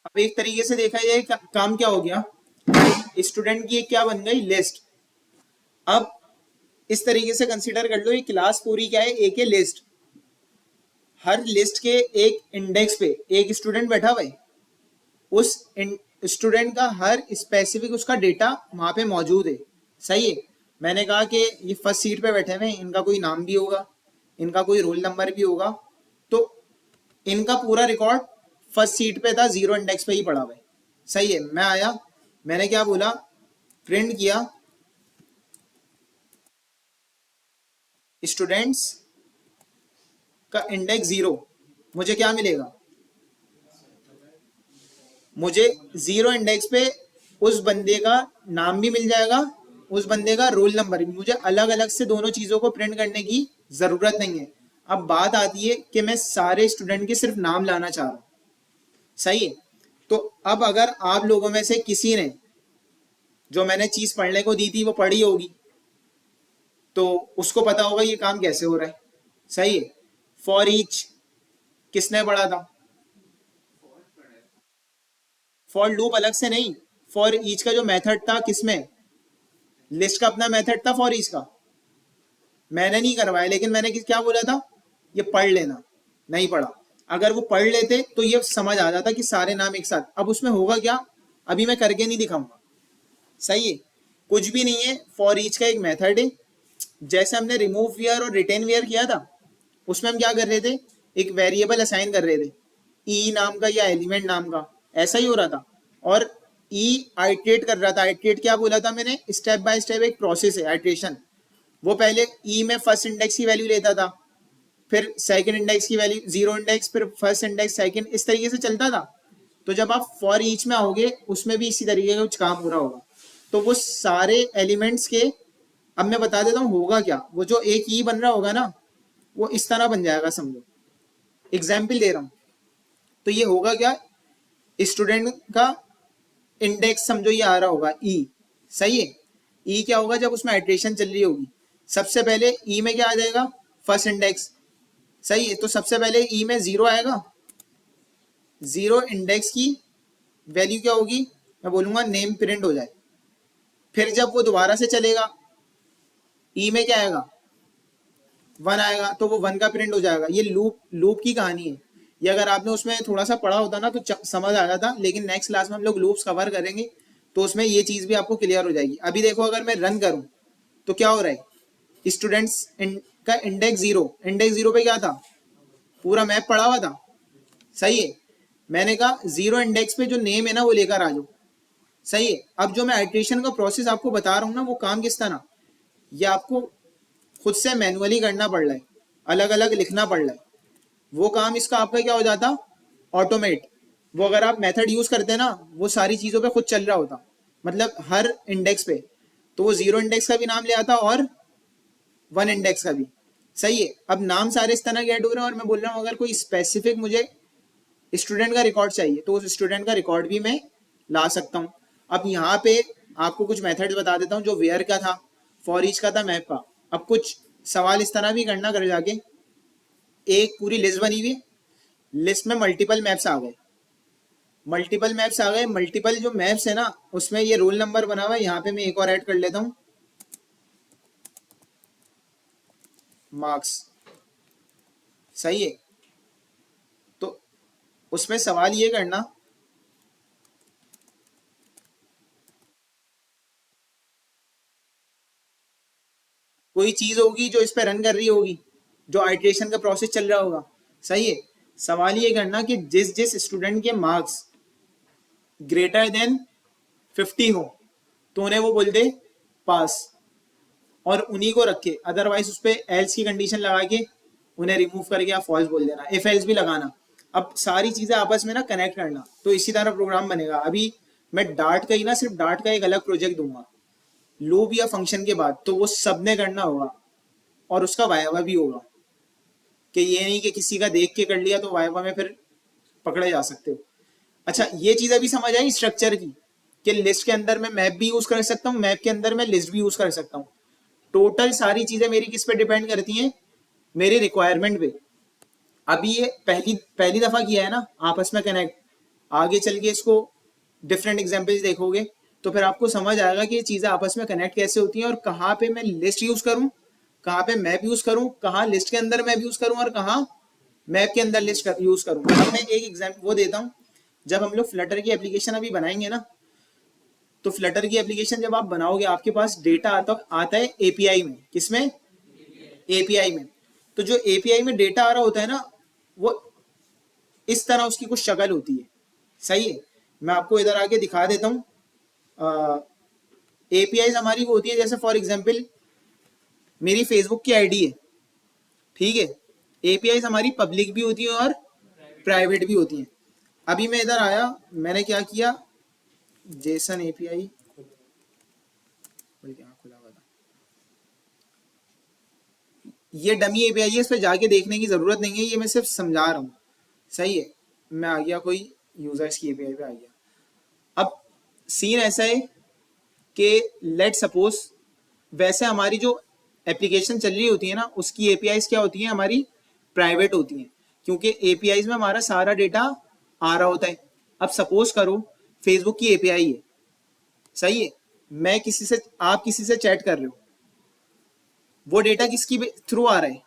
अब एक तरीके से देखा जाए काम क्या हो गया, स्टूडेंट की एक क्या बन गई, लिस्ट। अब इस तरीके से कंसीडर कर लो, ये क्लास पूरी क्या है, एक है लिस्ट। हर लिस्ट के एक इंडेक्स पे एक स्टूडेंट बैठा हुआ है, उस स्टूडेंट का हर स्पेसिफिक उसका डेटा वहां पे मौजूद है। सही है, मैंने कहा कि ये फर्स्ट सीट पे बैठे हुए हैं, इनका कोई नाम भी होगा, इनका कोई रोल नंबर भी होगा, तो इनका पूरा रिकॉर्ड फर्स्ट सीट पे था, 0 इंडेक्स पे ही पड़ा हुआ है। सही है, मैं आया, मैंने क्या बोला, प्रिंट किया स्टूडेंट्स का इंडेक्स 0, मुझे क्या मिलेगा, मुझे 0 इंडेक्स पे उस बंदे का नाम भी मिल जाएगा, उस बंदे का रोल नंबर भी। मुझे अलग अलग से दोनों चीजों को प्रिंट करने की जरूरत नहीं है। अब बात आती है कि मैं सारे स्टूडेंट के सिर्फ नाम लाना चाह रहा हूं। सही है, तो अब अगर आप लोगों में से किसी ने जो मैंने चीज पढ़ने को दी थी वो पढ़ी होगी, तो उसको पता होगा ये काम कैसे हो रहा है। सही है, फॉर ईच किसने पढ़ा था, फॉर लूप अलग से नहीं, फॉर ईच का जो मेथड था किसमें, लिस्ट का अपना मेथड था फॉर ईच का, मैंने नहीं करवाया। लेकिन मैंने क्या बोला था, ये पढ़ लेना, नहीं पढ़ा। अगर वो पढ़ लेते तो ये समझ आ जाता कि सारे नाम एक साथ। अब उसमें होगा क्या, अभी मैं करके नहीं दिखाऊंगा। सही है, कुछ भी नहीं है, फॉर ईच का एक मेथड है। जैसे हमने रिमूव वियर और रिटेन वियर किया था, उसमें हम क्या कर रहे थे, एक वेरिएबल असाइन कर रहे थे, ई नाम का या एलिमेंट नाम का, ऐसा ही हो रहा था। और ई आइट्रेट कर रहा था। आइट्रेट क्या बोला था मैंने, स्टेप बाय स्टेप एक प्रोसेस है आइट्रेशन। वो पहले ई में फर्स्ट इंडेक्स की वैल्यू लेता था, फिर सेकंड इंडेक्स की वैल्यू, 0 इंडेक्स, फिर फर्स्ट इंडेक्स, सेकंड, इस तरीके से चलता था। तो जब आप फॉर ईच में आओगे, उसमें भी इसी तरीके का कुछ काम हो रहा होगा। तो वो सारे एलिमेंट्स के, अब मैं बता देता हूँ होगा क्या, वो जो एक ई बन रहा होगा ना, वो इस तरह बन जाएगा, समझो एग्जाम्पल दे रहा हूँ। तो ये होगा क्या, स्टूडेंट का इंडेक्स समझो ये आ रहा होगा ई, सही है। ई क्या होगा जब उसमें आइट्रेशन चल रही होगी, सबसे पहले ई में क्या आ जाएगा, फर्स्ट इंडेक्स। सही है, तो सबसे पहले ई में 0 आएगा, 0 इंडेक्स की वैल्यू क्या होगी, मैं बोलूंगा नेम प्रिंट हो जाए। फिर जब वो दोबारा से चलेगा, ई में क्या आएगा, 1 आएगा, तो वो 1 का प्रिंट हो जाएगा। ये लूप लूप की कहानी है। ये अगर आपने उसमें थोड़ा सा पढ़ा होता ना तो समझ आ जाता, लेकिन नेक्स्ट क्लास में हम लोग लूप्स कवर करेंगे तो उसमें ये चीज भी आपको क्लियर हो जाएगी। अभी देखो अगर मैं रन करूं तो क्या हो रहा है, स्टूडेंट्स का इंडेक्स 0, इंडेक्स 0 पे क्या था, पूरा मैप पड़ा हुआ था। सही है, मैंने कहा 0 इंडेक्स पे जो नेम है ना वो लेकर आ जाओ। सही है, अब जो मैं आइट्रेशन का प्रोसेस आपको बता रहा हूँ ना, वो काम किस तरह, ये आपको खुद से मैनुअली करना पड़ रहा है, अलग अलग लिखना पड़ रहा है। वो काम इसका आपका क्या हो जाता, ऑटोमेट। वो अगर आप मेथड यूज करते ना, वो सारी चीजों पे खुद चल रहा होता, मतलब हर इंडेक्स पे। तो वो 0 इंडेक्स का भी नाम ले आता और 1 इंडेक्स का भी। सही है, अब नाम सारे इस तरह के ऐड हो रहे हैं, और मैं बोल रहा हूँ अगर कोई स्पेसिफिक मुझे स्टूडेंट का रिकॉर्ड चाहिए तो उस स्टूडेंट का रिकॉर्ड भी मैं ला सकता हूँ। अब यहाँ पे आपको कुछ मेथड्स बता देता हूँ, जो वेयर का था, फॉर ईच का था, मैप का। अब कुछ सवाल इस तरह भी करना कर जाके, एक पूरी लिस्ट बनी हुई, लिस्ट में मल्टीपल मैप्स आ गए, मल्टीपल मैप्स आ गए, मल्टीपल जो मैप्स है ना उसमें ये रोल नंबर बना हुआ है, यहाँ पे मैं एक और ऐड कर लेता हूँ, मार्क्स। सही है, तो उसमें सवाल ये करना, कोई चीज होगी जो इस पे रन कर रही होगी, जो आइट्रेशन का प्रोसेस चल रहा होगा। सही है, सवाल ये करना कि जिस जिस स्टूडेंट के मार्क्स ग्रेटर देन 50 हो तो उन्हें वो बोल दे पास, और उन्हीं को रखे, अदरवाइज उस पर एल्स की कंडीशन लगा के उन्हें रिमूव करके आप फॉल्स बोल देना, इफ एल्स भी लगाना। अब सारी चीजें आपस में ना कनेक्ट करना, तो इसी तरह प्रोग्राम बनेगा। अभी मैं डार्ट का ही ना, सिर्फ डार्ट का एक अलग प्रोजेक्ट दूंगा लूप या फंक्शन के बाद, तो वो सबने करना होगा और उसका वायवा भी होगा, कि ये नहीं कि किसी का देख के कर लिया तो वायवा में फिर पकड़े जा सकते हो। अच्छा, ये चीज अभी समझ आई स्ट्रक्चर की, कि लिस्ट के अंदर मैं मैप भी यूज कर सकता हूँ, मैप के अंदर मैं लिस्ट भी यूज कर सकता हूँ। टोटल सारी चीजें मेरी किस पे डिपेंड करती हैं, मेरी रिक्वायरमेंट पे। अभी ये पहली पहली दफा किया है ना आपस में कनेक्ट, आगे चल के इसको डिफरेंट एग्जाम्पल्स देखोगे तो फिर आपको समझ आएगा कि ये चीजें आपस में कनेक्ट कैसे होती हैं, और कहाँ पे मैं लिस्ट यूज करूँ, कहाँ पे मैप यूज करूँ, कहाँ लिस्ट के अंदर मैप यूज करूँ, और कहाँ मैप के अंदर लिस्ट यूज करूँ। अब मैं एक एग्जाम्पल वो देता हूँ, जब हम लोग फ्लटर की एप्लीकेशन अभी बनाएंगे ना, तो फ्लटर की एप्लीकेशन जब आप बनाओगे आपके पास डेटा आता है एपीआई में, किसमें, एपीआई में। तो जो एपीआई में डेटा आ रहा होता है ना, वो इस तरह उसकी कुछ शक्ल होती है। सही है, मैं आपको इधर आके दिखा देता हूँ। एपीआई हमारी वो होती है, जैसे फॉर एग्जांपल मेरी फेसबुक की आईडी है, ठीक है, एपीआई हमारी पब्लिक भी होती है और प्राइवेट भी होती है। अभी मैं इधर आया, मैंने क्या किया, जेसन एपीआई, बल्कि हाँ खुला हुआ था, ये डमी एपीआई है, इस पर जाके देखने की जरूरत नहीं है, ये मैं सिर्फ समझा रहा हूँ। सही है, मैं आ गया कोई यूजर्स की एपीआई पे आ गया। अब सीन ऐसा है कि लेट सपोज, वैसे हमारी जो एप्लीकेशन चल रही होती है ना उसकी एपीआईज क्या होती हैं, हमारी प्राइवेट होती हैं, क्योंकि एपीआईज में हमारा सारा डेटा आ रहा होता है। अब सपोज करो फेसबुक की एपीआई है, सही है, मैं किसी से, आप किसी से चैट कर रहे हो, वो डेटा किसकी थ्रू आ रहा है,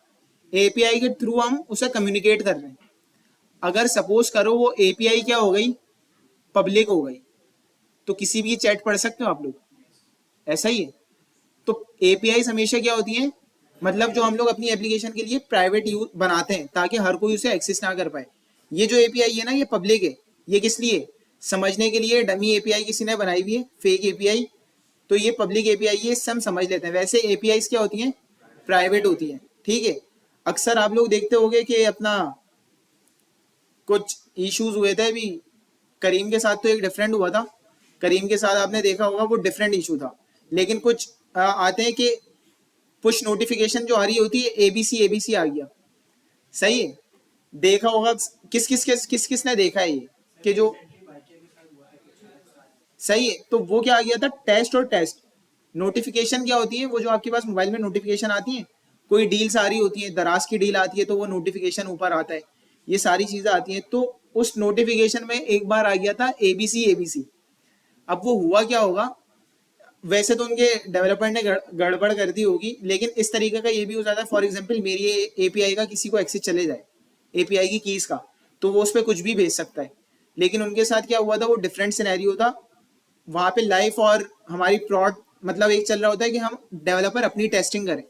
एपीआई के थ्रू हम उसे कम्युनिकेट कर रहे हैं। अगर सपोज करो वो एपीआई क्या हो गई, पब्लिक हो गई, तो किसी भी चैट पढ़ सकते हो आप लोग, ऐसा ही है। तो एपीआई हमेशा क्या होती है, मतलब जो हम लोग अपनी एप्लीकेशन के लिए प्राइवेट यूज बनाते हैं ताकि हर कोई उसे एक्सेस ना कर पाए। ये जो एपीआई है ना ये पब्लिक है, ये किस लिए, समझने के लिए डमी एपीआई किसी ने बनाई हुई है, फेक एपीआई। तो ये पब्लिक एपीआई है, इससे हम समझ लेते हैं। वैसे एपीआई क्या होती हैं, प्राइवेट होती हैं, ठीक है। अक्सर आप लोग देखते होंगे कि अपना कुछ इश्यूज हुए थे अभी, करीम के साथ तो एक डिफरेंट हुआ था, करीम के साथ आपने देखा होगा वो डिफरेंट इशू था। लेकिन कुछ आते हैं कि पुश नोटिफिकेशन जो आ रही होती है, एबीसी एबीसी आ गया, सही है, देखा होगा। किस किस ने देखा है ये, कि जो सही है, तो वो क्या आ गया था, टेस्ट और टेस्ट। नोटिफिकेशन क्या होती है, वो जो आपके पास मोबाइल में नोटिफिकेशन आती है, कोई डील्स आ रही होती है, दराज की डील आती है तो वो नोटिफिकेशन ऊपर आता है, ये सारी चीजें आती हैं। तो उस नोटिफिकेशन में एक बार आ गया था एबीसी एबीसी। अब वो हुआ क्या होगा, वैसे तो उनके डेवलपर ने गड़बड़ कर दी होगी, लेकिन इस तरीके का ये भी हो जाता है, फॉर एग्जांपल मेरी एपीआई का किसी को एक्सेस चले जाए, एपीआई की कीज का, तो वो उस पर कुछ भी भेज सकता है। लेकिन उनके साथ क्या हुआ था, वो डिफरेंट सिनेरियो था, वहां पे लाइफ और हमारी प्लॉट मतलब एक चल रहा होता है कि हम डेवलपर अपनी टेस्टिंग करें।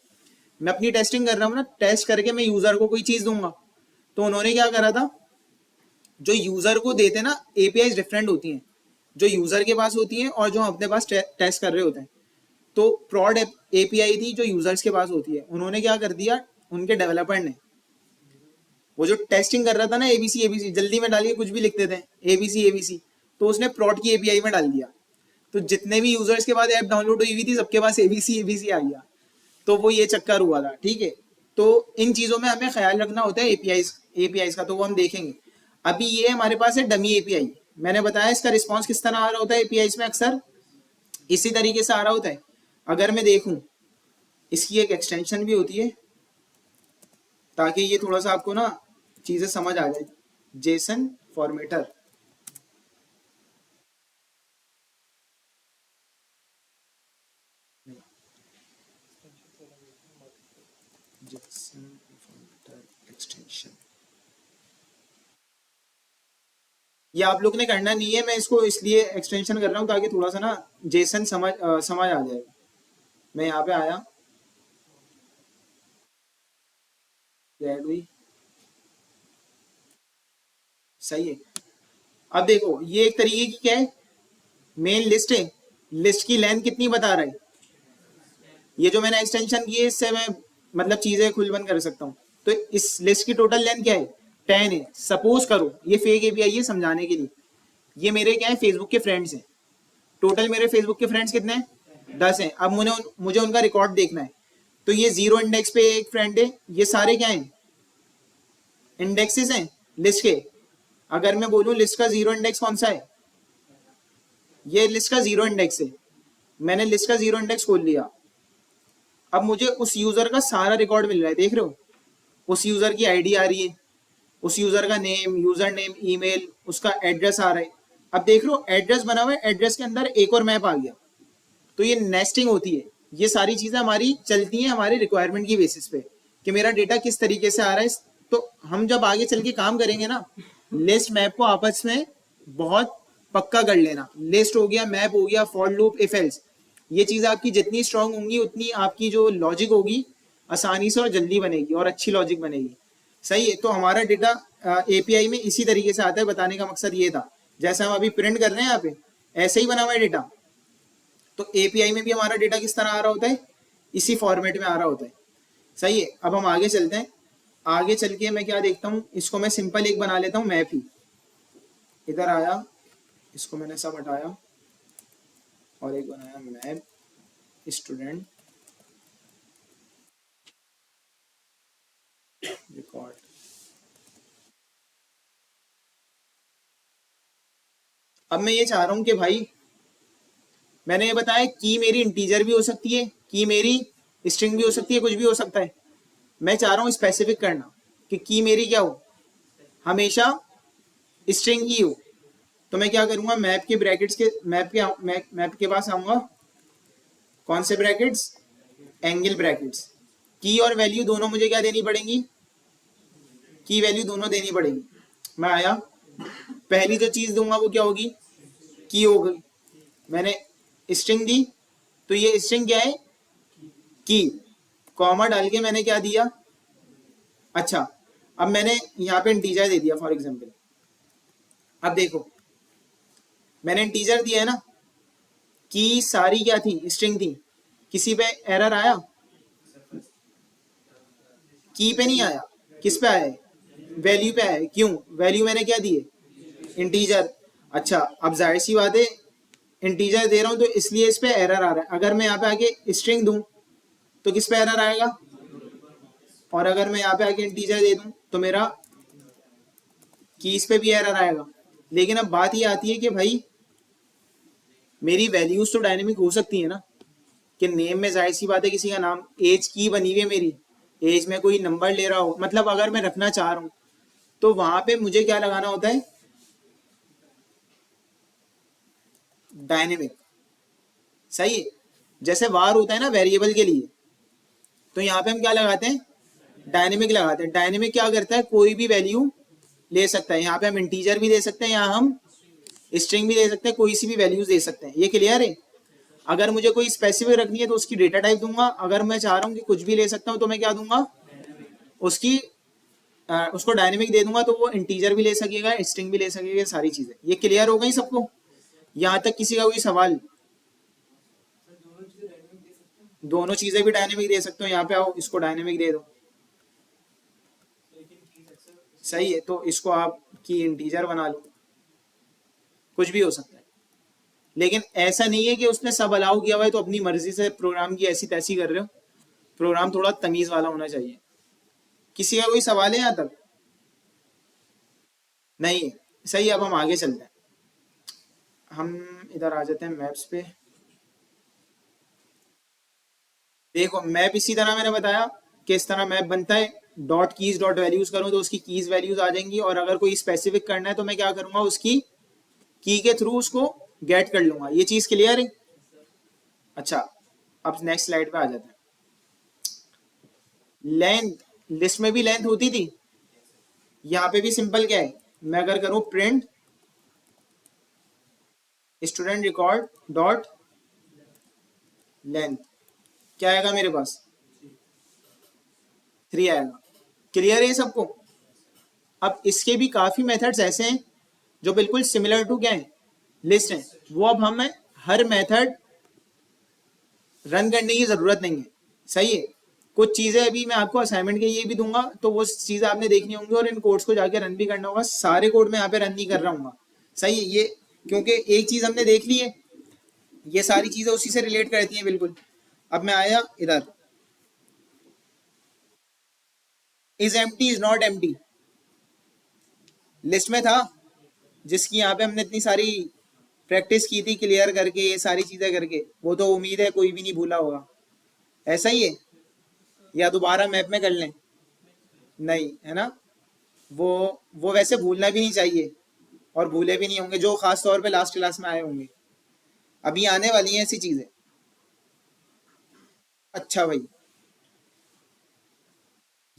मैं अपनी टेस्टिंग कर रहा हूँ ना, टेस्ट करके मैं यूजर को कोई चीज दूंगा। तो उन्होंने क्या करा था, जो यूजर को देते ना, एपीआई डिफरेंट होती हैं, जो यूजर के पास होती हैं और जो हम अपने पास टेस्ट कर रहे होते हैं। तो प्रॉड एपीआई थी जो यूजर्स के पास होती है, उन्होंने क्या कर दिया, उनके डेवलपर ने, वो जो टेस्टिंग कर रहा था ना एबीसी एबीसी, जल्दी में डालिए कुछ भी लिखते थे एबीसी एबीसी, तो उसने प्रॉड की एपीआई में डाल दिया। तो जितने भी यूजर्स के बाद ऐप डाउनलोड हुई हुई थी, सबके पास एबीसी एबीसी आ गया। तो वो ये चक्कर हुआ था, ठीक है। तो इन चीजों में हमें ख्याल रखना होता है एपीआई का, तो वो हम देखेंगे। अभी ये हमारे पास है डमी एपीआई। मैंने बताया इसका रिस्पॉन्स किस तरह आ रहा होता है एपीआई में, अक्सर इसी तरीके से आ रहा होता है। अगर मैं देखूं, इसकी एक एक्सटेंशन भी होती है, ताकि ये थोड़ा सा आपको ना चीजें समझ आ जाए। Jason formatter, Jason formatter extension, ये आप लोग ने करना नहीं है, मैं इसको इसलिए एक्सटेंशन कर रहा हूँ ताकि थोड़ा सा ना जेसन समझ आ जाएगा। मैं यहाँ पे आया, ऐड हुई, सही है। अब देखो ये एक तरीके की क्या है, मेन लिस्ट है, लिस्ट की लेंथ कितनी बता रहा है, ये जो मैंने एक्सटेंशन की है इससे मैं मतलब चीजें खुल बंद कर सकता हूँ। तो इस लिस्ट की टोटल लेंथ क्या है, 10 है। सपोज करो ये फेक एपीआई है समझाने के लिए, ये मेरे क्या है, फेसबुक के फ्रेंड्स हैं। टोटल मेरे फेसबुक के फ्रेंड्स कितने हैं, 10 हैं। अब मुझे उनका रिकॉर्ड देखना है। तो ये जीरो इंडेक्स पे एक फ्रेंड है, ये सारे क्या हैं, इंडेक्सेस हैं लिस्ट के। अगर मैं बोलूं लिस्ट का जीरो इंडेक्स कौन सा है, ये लिस्ट का जीरो इंडेक्स है। मैंने लिस्ट का जीरो इंडेक्स खोल लिया, अब मुझे उस यूजर का सारा रिकॉर्ड मिल रहा है, देख रहे हो, उस यूजर की आईडी आ रही है, उस यूजर का नेम, यूजर नेम, ईमेल, उसका एड्रेस आ रहा है। अब देख लो एड्रेस बना हुआ है, एड्रेस के अंदर एक और मैप आ गया। तो ये नेस्टिंग होती है, ये सारी चीजें हमारी चलती हैं हमारे रिक्वायरमेंट की बेसिस पे कि मेरा डेटा किस तरीके से आ रहा है। तो हम जब आगे चल के काम करेंगे ना, लिस्ट मैप को आपस में बहुत पक्का कर लेना। लिस्ट हो गया, मैप हो गया, फॉर लूप, इफ एल्स, ये चीज आपकी जितनी स्ट्रांग होंगी उतनी आपकी जो लॉजिक होगी आसानी से और जल्दी बनेगी और अच्छी लॉजिक बनेगी। सही है। तो हमारा डेटा एपीआई में इसी तरीके से आता है, बताने का मकसद ये था। जैसे हम अभी प्रिंट कर रहे हैं यहाँ पे, ऐसे ही बना हुआ है डेटा। तो एपीआई में भी हमारा डेटा किस तरह आ रहा होता है, इसी फॉर्मेट में आ रहा होता है। सही है। अब हम आगे चलते हैं। आगे चल के मैं क्या देखता हूँ, इसको मैं सिंपल एक बना लेता हूँ, मैप ही। इधर आया, इसको मैंने सब हटाया और एक बनाया मैप स्टूडेंट रिकॉर्ड। अब मैं ये चाह रहा हूं कि भाई, मैंने ये बताया की मेरी इंटीजर भी हो सकती है, की मेरी स्ट्रिंग भी हो सकती है, कुछ भी हो सकता है। मैं चाह रहा हूं स्पेसिफिक करना कि की मेरी क्या हो, हमेशा स्ट्रिंग ही हो। तो मैं क्या करूंगा, मैप के ब्रैकेट्स के मैप के पास आऊंगा। कौन से ब्रैकेट्स, एंगल ब्रैकेट्स। की और वैल्यू दोनों मुझे क्या देनी पड़ेंगी, की वैल्यू दोनों देनी पड़ेगी। मैं आया, पहली जो चीज दूंगा वो क्या होगी, की हो गई। मैंने स्ट्रिंग दी, तो ये स्ट्रिंग क्या है, की। कॉमा डाल के मैंने क्या दिया, अच्छा, अब मैंने यहाँ पे इंटीजर दे दिया फॉर एग्जांपल। अब देखो मैंने इंटीजर दिया है ना, की सारी क्या थी, स्ट्रिंग थी। किसी पे एरर आया, की पे नहीं आया, किस पे आया है, वैल्यू पे आया है। क्यों, वैल्यू मैंने क्या दी है, इंटीजर। अच्छा, अब जाहिर सी बात है इंटीजर दे रहा हूं तो इसलिए इस पे एरर आ रहा है। अगर मैं यहाँ पे आके स्ट्रिंग दूं तो किस पे एरर आएगा, और अगर मैं यहाँ पे आके इंटीजर दे दूं तो मेरा कीज पे भी एरर आएगा। लेकिन अब बात ये आती है कि भाई मेरी वैल्यूज तो डायनेमिक हो सकती है ना, कि नेम में जाहिर सी बात है किसी का नाम, एज की बनी हुई है मेरी, एज में कोई नंबर ले रहा हो, मतलब अगर मैं रखना चाह रहा हूँ तो वहां पे मुझे क्या लगाना होता है, डायनेमिक। सही है। जैसे वार होता है ना वेरिएबल के लिए, तो यहाँ पे हम क्या लगाते हैं, डायनेमिक लगाते हैं। डायनेमिक क्या करता है, कोई भी वैल्यू ले सकता है। यहाँ पे हम इंटीजर भी दे सकते हैं, यहाँ हम स्ट्रिंग भी दे सकते हैं, कोई सी भी वैल्यूज दे सकते हैं। ये क्लियर है। अगर मुझे कोई स्पेसिफिक रखनी है तो उसकी डेटा टाइप दूंगा, अगर मैं चाह रहा हूँ कि कुछ भी ले सकता हूँ तो मैं क्या दूंगा, उसकी उसको डायनेमिक दे दूंगा, तो वो इंटीजर भी ले सकेगा, स्ट्रिंग भी ले सकेगा, सारी चीजें। ये क्लियर हो गई सबको, यहाँ तक किसी का कोई सवाल? दोनों चीजें भी डायनेमिक दे सकते हो। यहाँ पे आओ, इसको डायनेमिक दे दो। सही है, तो इसको आप की इंटीजर बना लो, कुछ भी हो सकता है। लेकिन ऐसा नहीं है कि उसने सब अलाउ किया हुआ है तो अपनी मर्जी से प्रोग्राम की ऐसी तैसी कर रहे हो। प्रोग्राम थोड़ा तमीज वाला होना चाहिए। किसी का कोई सवाल है यहाँ तक? नहीं है। सही, अब हम आगे चलते हैं। हम इधर आ जाते हैं मैप्स पे। देखो मैप इसी तरह मैंने बताया कि इस तरह मैप बनता है। डॉट कीज डॉट वैल्यूज करूँ तो उसकी कीज वैल्यूज आ जाएंगी, और अगर कोई स्पेसिफिक करना है तो मैं क्या करूंगा, उसकी की के थ्रू उसको गेट कर लूंगा। ये चीज क्लियर है? अच्छा, अब नेक्स्ट स्लाइड पे आ जाते हैं। लेंथ, लिस्ट में भी लेंथ होती थी, यहाँ पे भी सिंपल क्या है, मैं अगर करूं print student record dot length, क्या आएगा मेरे पास, 3 आएगा। क्लियर है सबको? अब इसके भी काफी मेथड्स ऐसे हैं जो बिल्कुल सिमिलर टू क्या है, लिस्ट है। वो अब हमें हर मेथड रन करने की जरूरत नहीं है। सही है। कुछ चीजें अभी मैं आपको असाइनमेंट के ये भी दूंगा, तो वो चीजें आपने देखनी होंगी और इन कोड्स को जाके रन भी करना होगा। सारे कोड मैं यहाँ पे रन नहीं कर रहा हूँ। सही है ये, क्योंकि एक चीज हमने देख ली है, ये सारी चीजें उसी से रिलेट करती हैं बिल्कुल। अब मैं आया इधर, is empty is not empty, list में था, जिसकी यहाँ पे हमने इतनी सारी प्रैक्टिस की थी क्लियर करके, ये सारी चीजें करके। वो तो उम्मीद है कोई भी नहीं भूला होगा। ऐसा ही है, या दोबारा मैप में कर लें? नहीं है ना, वो वैसे भूलना भी नहीं चाहिए, और भूले भी नहीं होंगे जो खास तौर पे लास्ट क्लास में आए होंगे। अभी आने वाली हैं ऐसी चीजें। अच्छा भाई,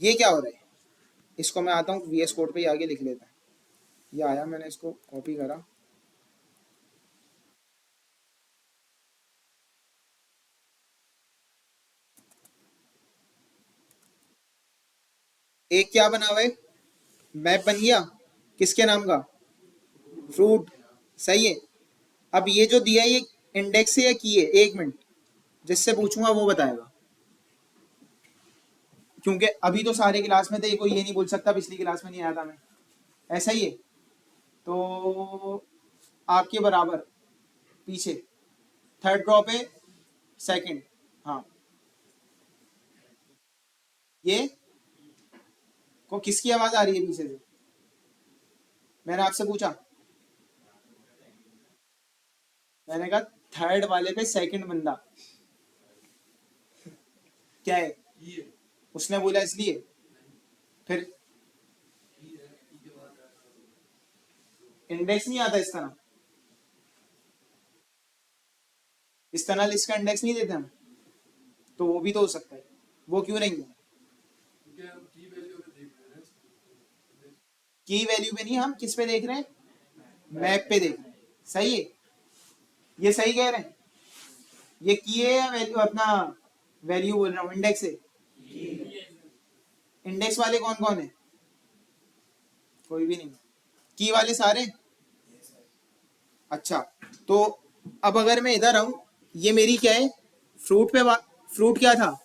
ये क्या हो रहा है, इसको मैं आता हूँ VS कोड पे ही आगे लिख लेता है। ये आया, मैंने इसको कॉपी करा, एक क्या बना हुआ है, मैप बन गया, किसके नाम का, फ्रूट। सही है। अब ये जो दिया है ये इंडेक्स है या की है, 1 मिनट, जिससे पूछूंगा वो बताएगा, क्योंकि अभी तो सारे क्लास में थे, कोई ये नहीं बोल सकता पिछली क्लास में नहीं आया था मैं। ऐसा ही है। तो आपके बराबर पीछे थर्ड ड्रॉप है, सेकंड। हाँ, ये को किसकी आवाज आ रही है पीछे से? मैंने आपसे पूछा, मैंने कहा थर्ड वाले पे सेकंड बंदा क्या है, उसने बोला इसलिए। फिर इंडेक्स नहीं आता इस तरह लिस्ट का इंडेक्स नहीं देते हम, तो वो भी तो हो सकता है। वो क्यों नहीं है, की वैल्यू पे नहीं, हम किस पे देख रहे हैं, मैप पे देख रहे हैं। सही है, ये सही कह रहे हैं। ये की है या वैल्यू, अपना वैल्यू बोल रहा हूँ, इंडेक्स है। इंडेक्स वाले कौन कौन है, कोई भी नहीं, की वाले सारे। अच्छा, तो अब अगर मैं इधर आऊं, ये मेरी क्या है, फ्रूट पे, फ्रूट क्या था,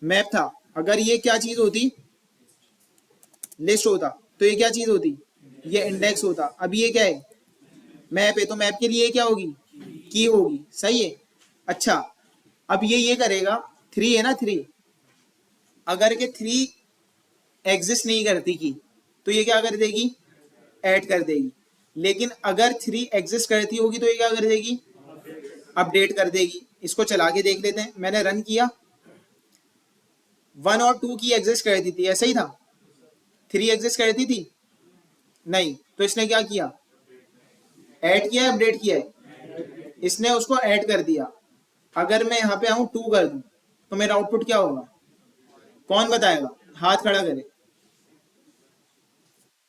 मैप था। अगर ये क्या चीज होती, लिस्ट होता, तो ये क्या चीज होती, ये इंडेक्स होता। अब ये क्या है, मैप है, तो मैप के लिए क्या होगी, की होगी। सही है। अच्छा, अब ये करेगा, 3 है ना, 3, अगर के 3 एग्जिस्ट नहीं करती की, तो ये क्या कर देगी, ऐड कर देगी। लेकिन अगर 3 एग्जिस्ट करती होगी तो ये क्या कर देगी, अपडेट कर देगी। इसको चला के देख लेते हैं। मैंने रन किया, 1 और 2 की एग्जिस्ट करती थी, ऐसा ही था। 3 एग्जिस्ट करती थी नहीं, तो इसने क्या किया, ऐड किया है, अपडेट किया है, इसने उसको ऐड कर दिया। अगर मैं यहाँ पे आऊं 2 कर दूं तो मेरा आउटपुट क्या होगा, कौन बताएगा, हाथ खड़ा करे,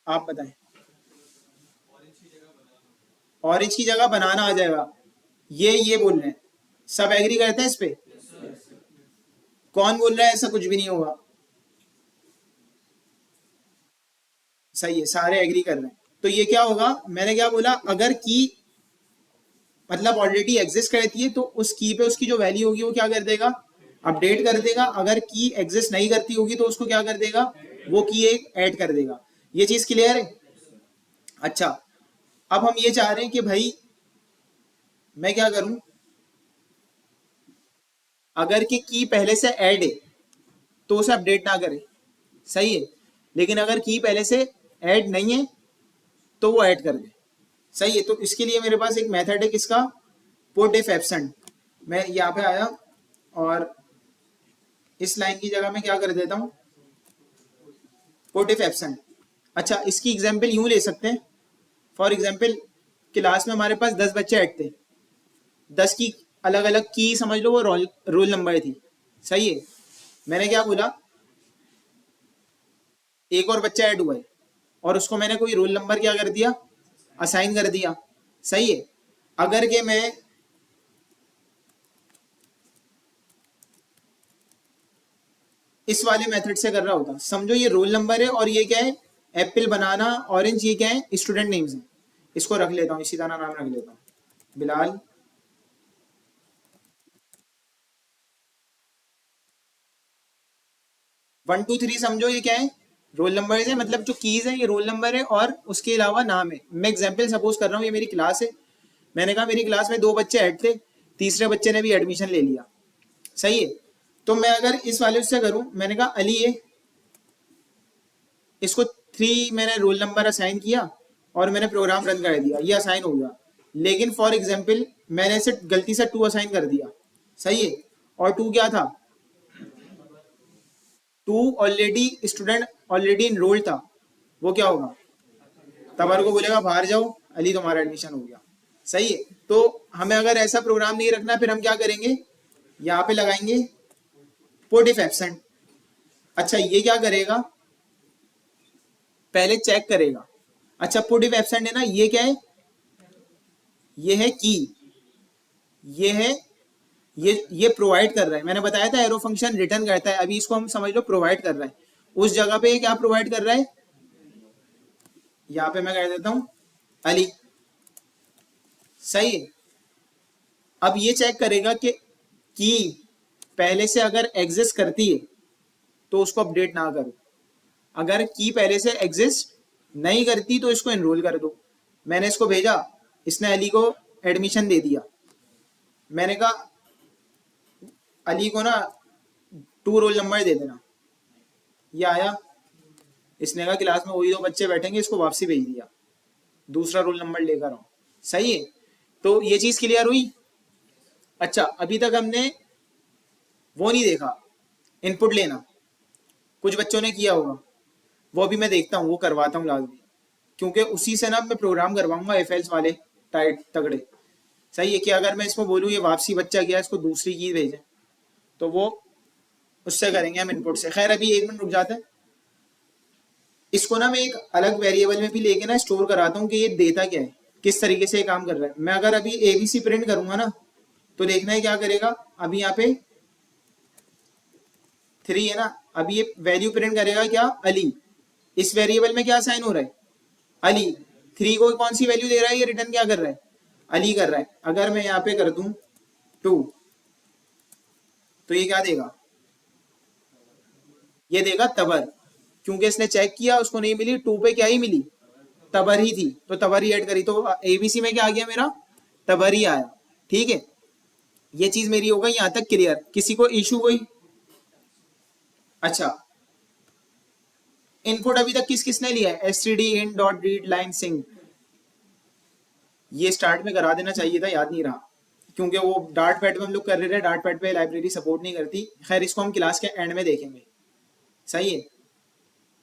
आप बताएं। ऑरेंज की जगह बनाना आ जाएगा, ये बोल रहे हैं, सब एग्री करते हैं इस पे। कौन बोल रहा है ऐसा कुछ भी नहीं होगा, सही है, सारे एग्री कर रहे हैं। तो ये क्या होगा, मैंने क्या बोला, अगर की मतलब ऑलरेडी एग्जिस्ट करती है तो उस की पे उसकी जो वैल्यू होगी वो क्या कर देगा, अपडेट कर देगा। अगर की एग्जिस्ट नहीं करती होगी तो उसको क्या कर देगा, वो की एक ऐड कर देगा। ये चीज क्लियर है। अच्छा, अब हम ये चाह रहे हैं कि भाई मैं क्या करूं, अगर की पहले से ऐड है तो उसे अपडेट ना करे, सही है। लेकिन अगर की पहले से ऐड नहीं है तो वो ऐड कर दे, सही है। तो इसके लिए मेरे पास एक मेथड है किसका, पुट इफ एब्सेंट। मैं यहाँ पे आया और इस लाइन की जगह मैं क्या कर देता हूँ, पुट इफ एब्सेंट। अच्छा, इसकी एग्जांपल यूं ले सकते हैं, फॉर एग्जांपल क्लास में हमारे पास 10 बच्चे ऐड थे, 10 की अलग अलग की समझ लो वो रोल नंबर थी, सही है। मैंने क्या बोला, एक और बच्चा ऐड हुआ है और उसको मैंने कोई रोल नंबर क्या कर दिया, असाइन कर दिया, सही है। अगर के मैं इस वाले मेथड से कर रहा होता, समझो ये रोल नंबर है और ये क्या है, एप्पल, बनाना, ऑरेंज, ये क्या है, स्टूडेंट नेम्स हैं। इसको रख लेता हूँ, इसी तरह नाम रख लेता हूँ, बिलाल, 1 2 3 समझो ये क्या है, रोल नंबर है, मतलब जो कीज है ये रोल नंबर है और उसके अलावा नाम है। मैं एग्जाम्पल सपोज कर रहा हूँ, ये मेरी क्लास है, मैंने कहा मेरी क्लास में 2 बच्चे ऐड थे, तीसरे बच्चे ने भी एडमिशन ले लिया, सही है। तो मैं अगर इस वाले से करूं, मैंने कहा अली है, इसको 3 मैंने रोल नंबर असाइन किया और मैंने प्रोग्राम रन कर दिया, ये असाइन हो गया। लेकिन फॉर एग्जाम्पल मैंने इसे गलती से 2 असाइन कर दिया, सही है। और 2 क्या था, 2 ऑलरेडी स्टूडेंट ऑलरेडी इनरोल्ड था, वो क्या होगा, तबर को बोलेगा बाहर जाओ, अली तुम्हारा एडमिशन हो गया, सही है। तो हमें अगर ऐसा प्रोग्राम नहीं रखना, फिर हम क्या करेंगे, यहाँ पे लगाएंगे पुट इफ एब्सेंट। अच्छा, ये क्या करेगा, पहले चेक करेगा। अच्छा, पुट इफ एब्सेंट है ना, ये क्या है, ये है की, ये है, ये प्रोवाइड कर रहा है। मैंने बताया था एरो फंक्शन रिटर्न करता है, अभी इसको हम समझ लो प्रोवाइड कर रहा है। उस जगह पे क्या प्रोवाइड कर रहा है, यहाँ पे मैं कह देता हूं अली, सही है। अब ये चेक करेगा कि की पहले से अगर एग्जिस्ट करती है तो उसको अपडेट ना करो, अगर की पहले से एग्जिस्ट नहीं करती तो इसको एनरोल कर दो। मैंने इसको भेजा, इसने अली को एडमिशन दे दिया। मैंने कहा अली को ना 2 रोल नंबर दे देना, ये आया, इसने कहा क्लास में वही 2 बच्चे बैठेंगे, इसको वापसी भेज दिया, दूसरा रोल नंबर लेकर आओ, सही है। तो ये चीज क्लियर हुई। अच्छा, अभी तक हमने वो नहीं देखा, इनपुट लेना, कुछ बच्चों ने किया होगा, वो भी मैं देखता हूँ, वो करवाता हूँ लाजमी, क्योंकि उसी से ना मैं प्रोग्राम करवाऊंगा एफ वाले टाइट तगड़े, सही है। कि अगर मैं इसको बोलूँ ये वापसी बच्चा गया, इसको दूसरी की भेजे, तो वो उससे करेंगे हम इनपुट से। खैर अभी 1 मिनट रुक जाते हैं, इसको ना मैं एक अलग वेरिएबल में भी लेके ना स्टोर कराता हूँ कि ये देता क्या है, किस तरीके से ये काम कर रहा है। मैं अगर अभी एबीसी प्रिंट करूंगा ना, तो देखना है क्या करेगा, अभी यहाँ पे 3 है ना, अभी ये वैल्यू प्रिंट करेगा क्या, अली। इस वेरिएबल में क्या साइन हो रहा है, अली। 3 को कौन सी वैल्यू दे रहा है, ये रिटर्न क्या कर रहा है, अली कर रहा है। अगर मैं यहाँ पे कर दूं 2, तो ये क्या देगा, ये देगा तबर, क्योंकि इसने चेक किया उसको नहीं मिली, 2 पे क्या ही मिली, तबर ही थी, तो तबर ही ऐड करी, तो एबीसी में क्या आ गया मेरा, तबर ही आया, ठीक है। ये चीज मेरी होगा यहां तक क्लियर, किसी को इशू कोई। अच्छा, इनपुट अभी तक किस किसने लिया है, std in dot read line sync, ये स्टार्ट में करा देना चाहिए था, याद नहीं रहा। क्योंकि वो डार्ट पैड पे हम लोग कर रहे थे, डार्ट पैड पे लाइब्रेरी सपोर्ट नहीं करती। खैर इसको हम क्लास के एंड में देखेंगे, सही है,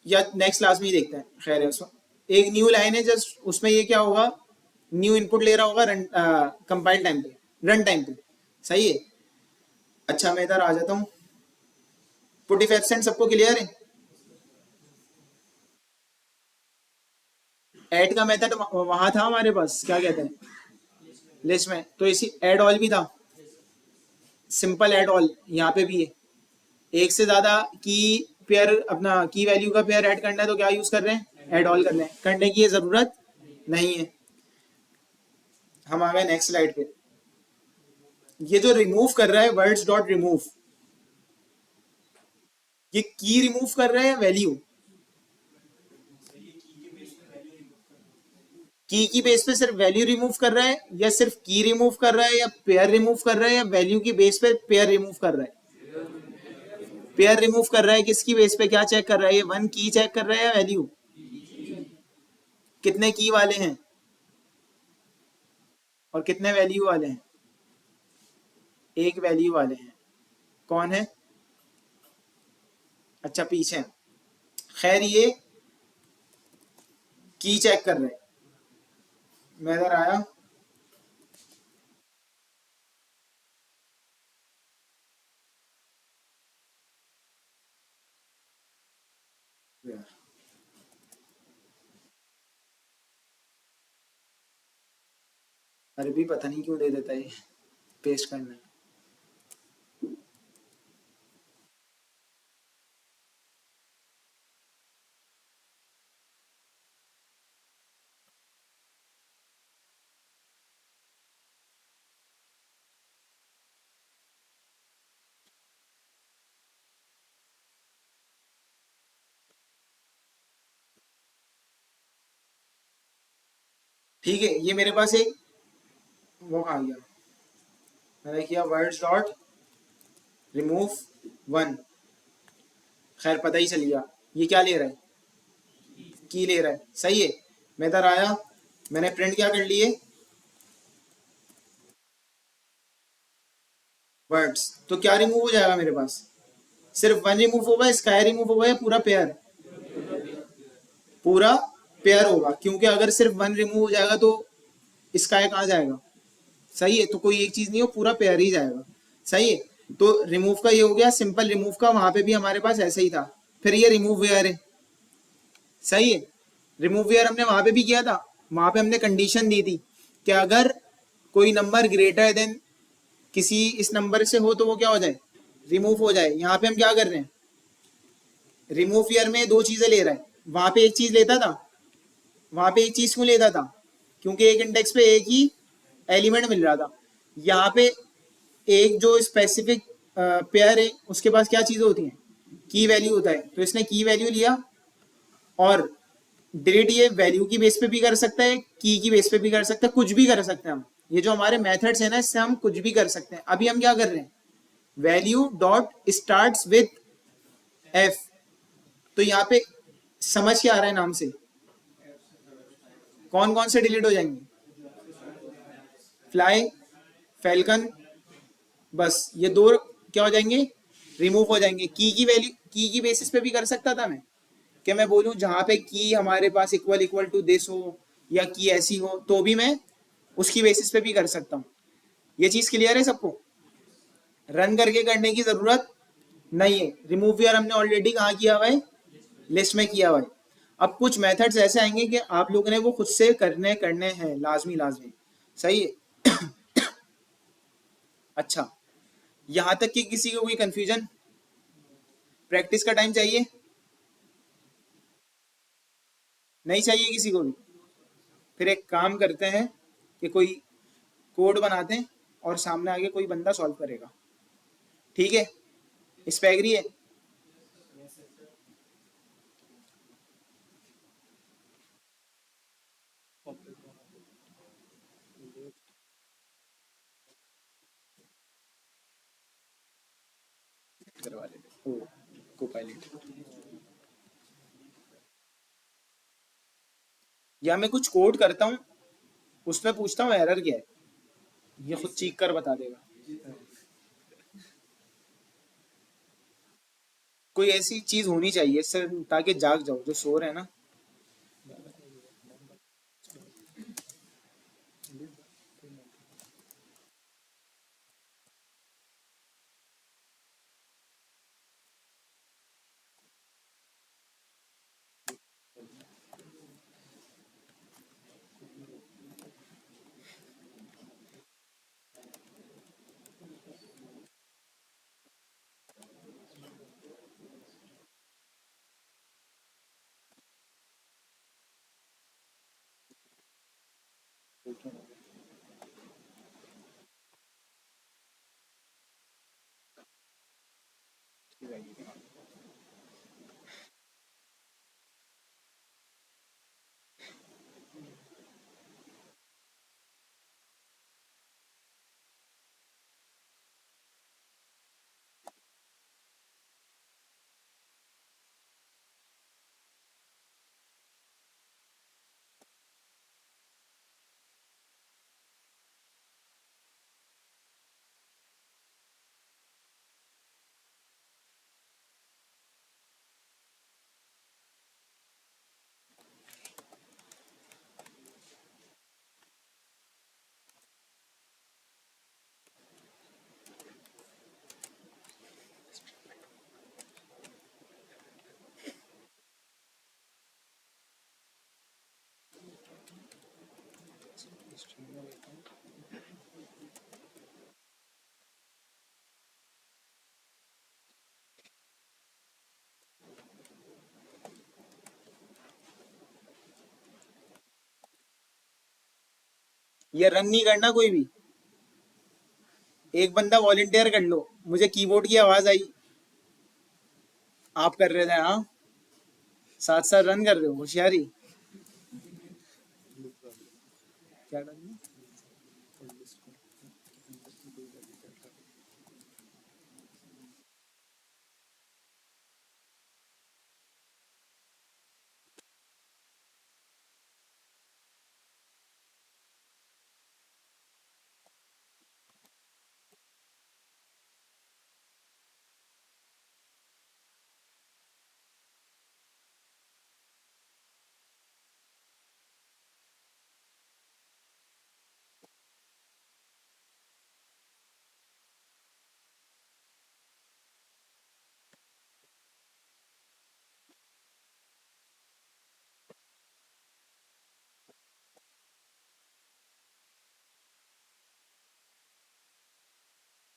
या नेक्स्ट क्लास में ही देखते हैं। खैर है उसमें एक न्यू लाइन है जस्ट, उसमें ये क्या होगा, न्यू इनपुट ले रहा होगा रन कंपाइल टाइम पे, रन टाइम पे, सही है। अच्छा मैं इधर आ जाता हूँ। पुट इफ एब्सेंट सबको क्लियर है? ऐड का मेथड वहां था हमारे पास, क्या कहते हैं, लिस्ट में, तो इसी ऐड ऑल भी था, सिंपल ऐड ऑल यहाँ पे भी है। एक से ज्यादा की पेयर, अपना की वैल्यू का पेयर ऐड करना है तो क्या यूज कर रहे हैं, ऐड ऑल कर रहे हैं, करने की ये जरूरत नहीं है। हम आ गए नेक्स्ट स्लाइड पे। ये जो रिमूव कर रहा है वर्ड्स डॉट रिमूव, ये की रिमूव कर रहा है या वैल्यू? की बेस पे सिर्फ वैल्यू रिमूव कर रहा है, या सिर्फ की रिमूव कर रहा है, या पेयर रिमूव कर रहा है, या वैल्यू की बेस पे पेयर रिमूव कर रहा है? पेयर रिमूव कर रहा है, किसकी बेस पे क्या चेक कर रहा है, ये वन की चेक कर रहा है या वैल्यू? कितने की वाले हैं और कितने वैल्यू वाले हैं? एक वैल्यू वाले हैं। कौन है? अच्छा पीछे। खैर ये की चेक कर रहे हैं। मैं इधर आया, अरबी पता नहीं क्यों दे देता है, पेस्ट करना है। ठीक है, ये मेरे पास एक वो आ गया, मैंने किया वर्ड्स डॉट रिमूव वन। खैर पता ही चल गया ये क्या ले रहा है, की ले रहा है, सही है। मैं इधर आया, मैंने प्रिंट क्या कर लिए, वर्ड्स, तो क्या रिमूव हो जाएगा मेरे पास, सिर्फ वन रिमूव होगा, स्काई रिमूव होगा, या पूरा पेयर? पूरा पेयर होगा, क्योंकि अगर सिर्फ वन रिमूव हो जाएगा तो स्काई कहाँ जाएगा, सही है, तो कोई एक चीज नहीं हो, पूरा पेयर ही जाएगा, सही है। तो रिमूव का ये हो गया सिंपल रिमूव का, वहां पे भी हमारे पास ऐसे ही था। फिर ये रिमूव वेयर है, सही है। रिमूव वेयर हमने वहां पे भी किया था, वहां पे हमने कंडीशन दी थी कि अगर कोई नंबर ग्रेटर देन किसी इस नंबर से हो तो वो क्या हो जाए, रिमूव हो जाए। यहाँ पे हम क्या कर रहे हैं, रिमूव ईयर में दो चीजें ले रहा है, वहां पे एक चीज लेता था, वहां पे एक चीज क्यों लेता था, क्योंकि एक इंडेक्स पे एक ही एलिमेंट मिल रहा था। यहाँ पे एक जो स्पेसिफिक पेयर है उसके पास क्या चीजें होती हैं, की वैल्यू होता है, तो इसने की वैल्यू लिया, और डिलीट ये वैल्यू की बेस पे भी कर सकता है, की बेस पे भी कर सकता है, कुछ भी कर सकते हैं हम। ये जो हमारे मेथड्स है ना, इससे हम कुछ भी कर सकते हैं। अभी हम क्या कर रहे हैं, value dot start with F, तो यहाँ पे समझ क्या आ रहा है नाम से, कौन कौन से डिलीट हो जाएंगे, फ्लाई, फैल्कन, बस ये दो क्या हो जाएंगे, रिमूव हो जाएंगे। की वैल्यू की बेसिस पे भी कर सकता था मैं, कि मैं बोलूं जहां पे की हमारे पास इक्वल इक्वल टू दिस हो, या की ऐसी हो, तो भी मैं उसकी बेसिस पे भी कर सकता हूँ। ये चीज क्लियर है सबको? रन करके करने की जरूरत नहीं है। रिमूव यार हमने ऑलरेडी कहाँ किया हुआ है, लिस्ट में किया हुआ है। अब कुछ मेथड्स ऐसे आएंगे कि आप लोगों ने वो खुद से करने करने हैं, लाजमी लाजमी, सही है। अच्छा, यहां तक कि किसी को कोई कंफ्यूजन, प्रैक्टिस का टाइम चाहिए, नहीं चाहिए किसी को भी? फिर एक काम करते हैं कि कोई कोड बनाते हैं और सामने आगे कोई बंदा सॉल्व करेगा, ठीक है? इस पे एग्री है? करवा लेते ओ कोपायलट, या मैं कुछ कोड करता हूँ, उसमें पूछता हूँ एरर क्या है, ये खुद चीख कर बता देगा। कोई ऐसी चीज होनी चाहिए इससे ताकि जाग जाओ जो सो रहे हैं ना। ये रन नहीं करना कोई भी। एक बंदा वॉलेंटियर कर लो। मुझे कीबोर्ड की आवाज आई। आप कर रहे थे हाँ। साथ साथ रन कर रहे हो होशियारी। क्या करना?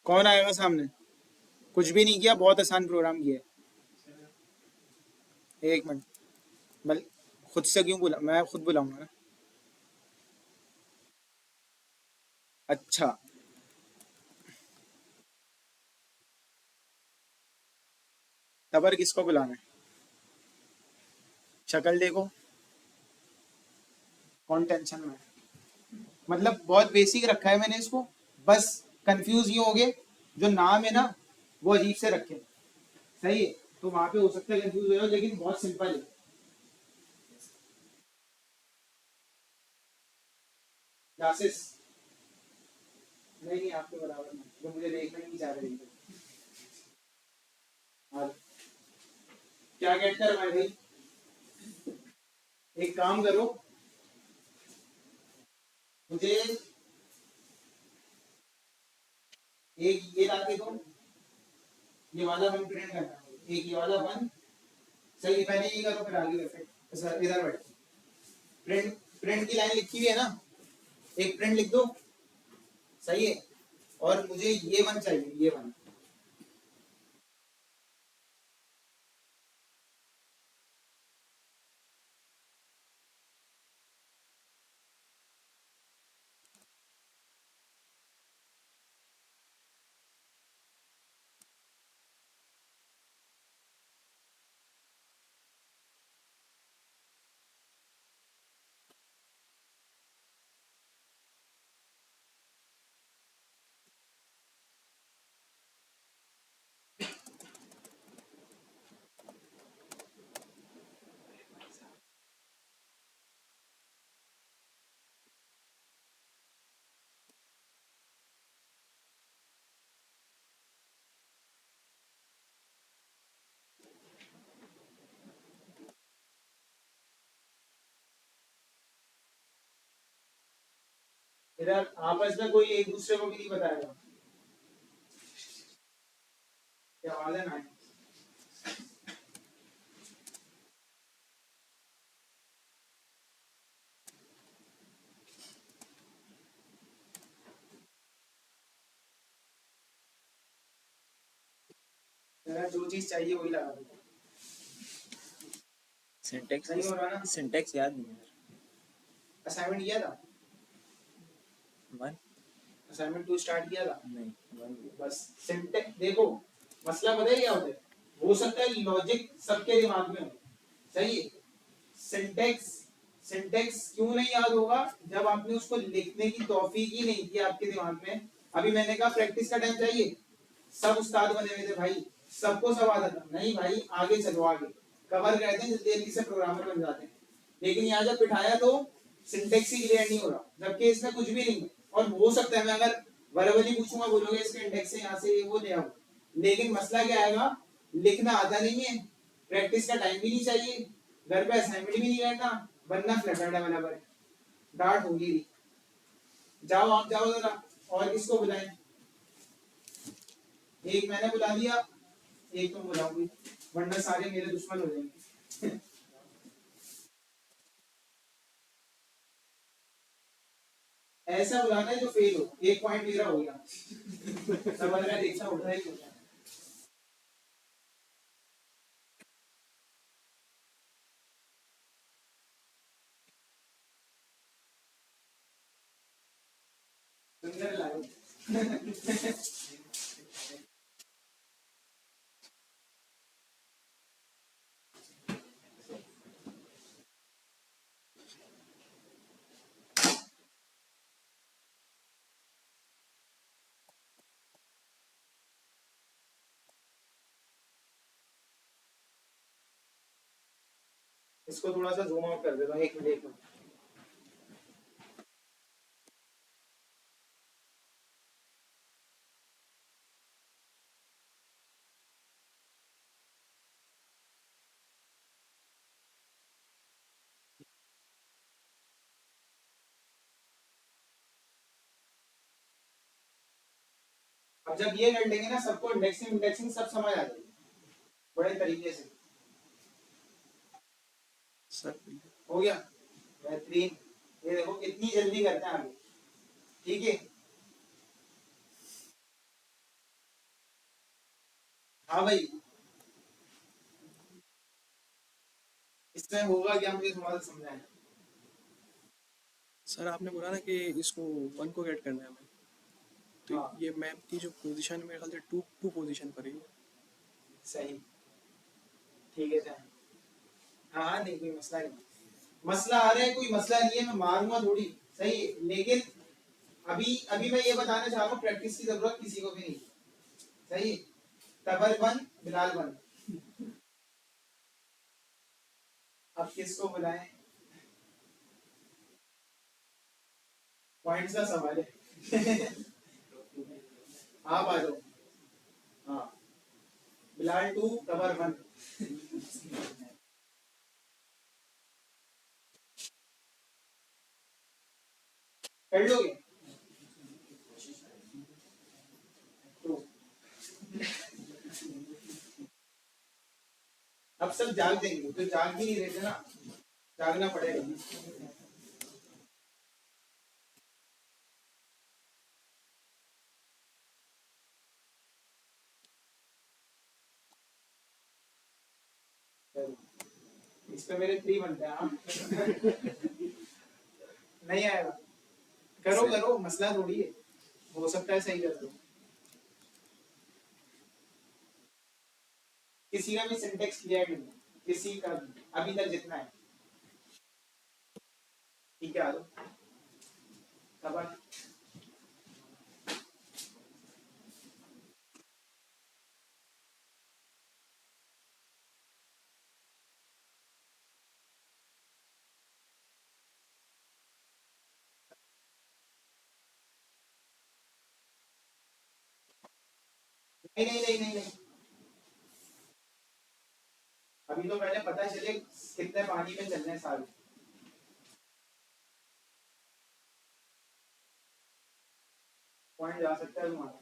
कौन आएगा सामने? कुछ भी नहीं किया, बहुत आसान प्रोग्राम किया है। एक मिनट। मैं खुद से क्यों बुला, मैं खुद बुलाऊंगा ना। अच्छा। तबर किसको बुलाना है? शक्ल देखो। कौन टेंशन में है? मतलब बहुत बेसिक रखा है मैंने इसको। बस कंफ्यूज ये हो गए। जो नाम है ना वो अजीब से रखे। सही है। तो वहां पे हो सकता है कंफ्यूज हो जाओ, लेकिन बहुत सिंपल है। क्लासेस। नहीं नहीं, आपके बराबर नहीं, जो मुझे देखना ही नहीं चाह रहे थे। और क्या गेट कर भाई? एक काम करो। मुझे एक ये ला के दो। ये वाला वन प्रिंट करना है। एक ये वाला वन। सही, पहले ये करो फिर आगे करते। सर इधर बैठ। प्रिंट। प्रिंट की लाइन लिखी हुई है ना? एक प्रिंट लिख दो। सही है। और मुझे ये वन चाहिए, ये वन। इधर आपस में कोई एक दूसरे को भी नहीं बताएगा। क्या आवाज है ना? मेरा जो चीज चाहिए वही लगा दो। सिंटेक्स नहीं हो रहा ना? सिंटेक्स याद नहीं है असाइनमेंट किया था? वन असाइनमेंट 2 स्टार्ट किया था? नहीं वन बस सिंटेक्स देखो, मसला पता है क्या होता है? हो सकता है लॉजिक सबके दिमाग में हो, सही है। सिंटेक्स सिंटेक्स क्यों नहीं याद होगा? जब आपने उसको लिखने की तौफीक ही नहीं की आपके दिमाग में। अभी मैंने कहा प्रैक्टिस का टाइम चाहिए, सब उस्ताद बने हुए थे भाई, सबको सब आता था। नहीं भाई, आगे चलो, आगे कवर करते हैं, जल्दी जल्दी से प्रोग्रामर बन जाते हैं। लेकिन यहाँ जब बिठाया तो सिंटेक्स ही क्लियर नहीं हो रहा, जबकि इसमें कुछ भी नहीं है। और हो सकता है मैं अगर वर्बली पूछूंगा, बोलोगे इसके इंडेक्स से यहाँ से वो ले आओ, लेकिन मसला क्या आएगा? लिखना आता नहीं है, प्रैक्टिस का टाइम भी नहीं चाहिए, घर पे असाइनमेंट भी नहीं करना, बनना फ्लटर डेवलपर है, डांट होगी भी। जाओ आप जाओ जरा, और किसको बुलाएं? एक मैंने बुला दिया, एक तुम बुलाओगी, वरना सारे मेरे दुश्मन हो जाएंगे। ऐसा बुलाना है जो फेल हो, एक पॉइंट मेरा हो गया। समझ रहे? देखना उठ रहा है। सुंदर लागो। इसको थोड़ा सा जूम आउट कर देता हूँ, एक मिनट एक मिनट। अब जब ये कर लेंगे ना, सबको इंडेक्सिंग इंडेक्सिंग सब समझ आ जाएगी बड़े तरीके से। सर हो गया? बेहतरीन। ये देखो कितनी जल्दी करते हैं आगे, ठीक है? हाँ भाई, इसमें होगा क्या, मुझे थोड़ा सा समझाएं। सर आपने बोला ना कि इसको वन को गेट करना है हमें, तो हाँ ये मैप की जो पोजीशन है मेरे ख्याल से टू टू पोजीशन पर ही है। सही, ठीक है सर। हाँ हाँ, नहीं कोई मसला नहीं, मसला आ रहा है, कोई मसला नहीं है, मैं मारूंगा थोड़ी, सही है। लेकिन अभी अभी मैं ये बताना चाह रहा हूँ, प्रैक्टिस की जरूरत किसी को भी नहीं, सही है। तबर बन, बिलाल बन। अब किसको बुलाएं? पॉइंट्स का सवाल है। आप आ जाओ। हाँ, बिलाल 2, तबर 1। कर लोगे? 2। अब सब जाग देंगे, तो जाग भी नहीं रहे थे ना, जागना पड़ेगा। इस पे मेरे 3 बनते हैं, हाँ। नहीं आएगा, करो करो, मसला थोड़ी है, हो सकता है सही कर दो। किसी का भी सिंटेक्स क्लियर नहीं है, किसी का भी, अभी तक जितना है, ठीक है? आ जाओ। तबर नहीं नहीं नहीं नहीं नहीं, अभी तो पहले पता चले कितने पानी में चलने हैं सारे। पॉइंट जा सकता है तुम्हारा।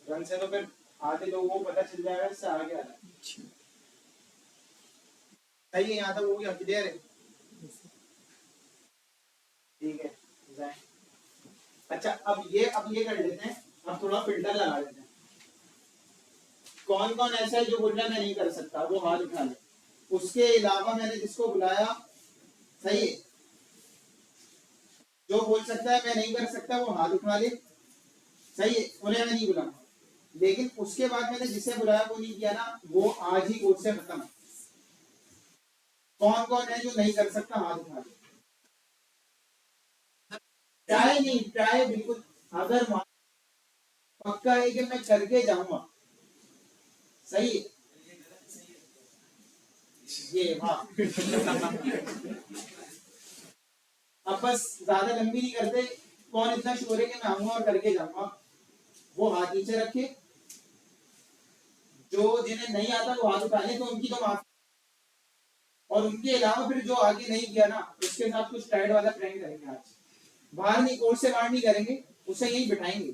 रन से तो फिर आधे लोगों को पता चल जाएगा इससे आगे आ रहा है। सही है, यहाँ तक हो गया, क्लियर है। ठीक है, जाए। अच्छा, अब ये कर लेते हैं, अब थोड़ा फिल्टर लगा लेते हैं। कौन कौन ऐसा है जो बोल रहा है मैं नहीं कर सकता, वो हाथ उठा ले। उसके अलावा मैंने जिसको बुलाया, सही है, जो बोल सकता है मैं नहीं कर सकता वो हाथ उठा ले, सही है, उन्हें मैं नहीं बुलाऊंगा। लेकिन उसके बाद मैंने जिसे बुलाया वो नहीं किया ना, वो आज ही कोर्स से खत्म है। कौन कौन है जो नहीं कर सकता, हाथ उठा ले। ट्राई नहीं, ट्राई बिल्कुल, अगर पक्का है कि मैं करके जाऊंगा, सही है, ये हाँ। अब बस ज्यादा लंबी नहीं करते, कौन इतना श्योर है कि मैं आऊंगा और करके जाऊंगा, वो हाथ नीचे रखे। जो जिन्हें नहीं आता वो हाथ उठा ले, तो उनकी तो माफ। और उनके अलावा फिर जो आगे नहीं किया ना, उसके साथ कुछ टाइड वाला प्रैंक करेंगे आज। बाहर नहीं, कोर्ट से बाहर नहीं करेंगे, उसे यही बिठाएंगे।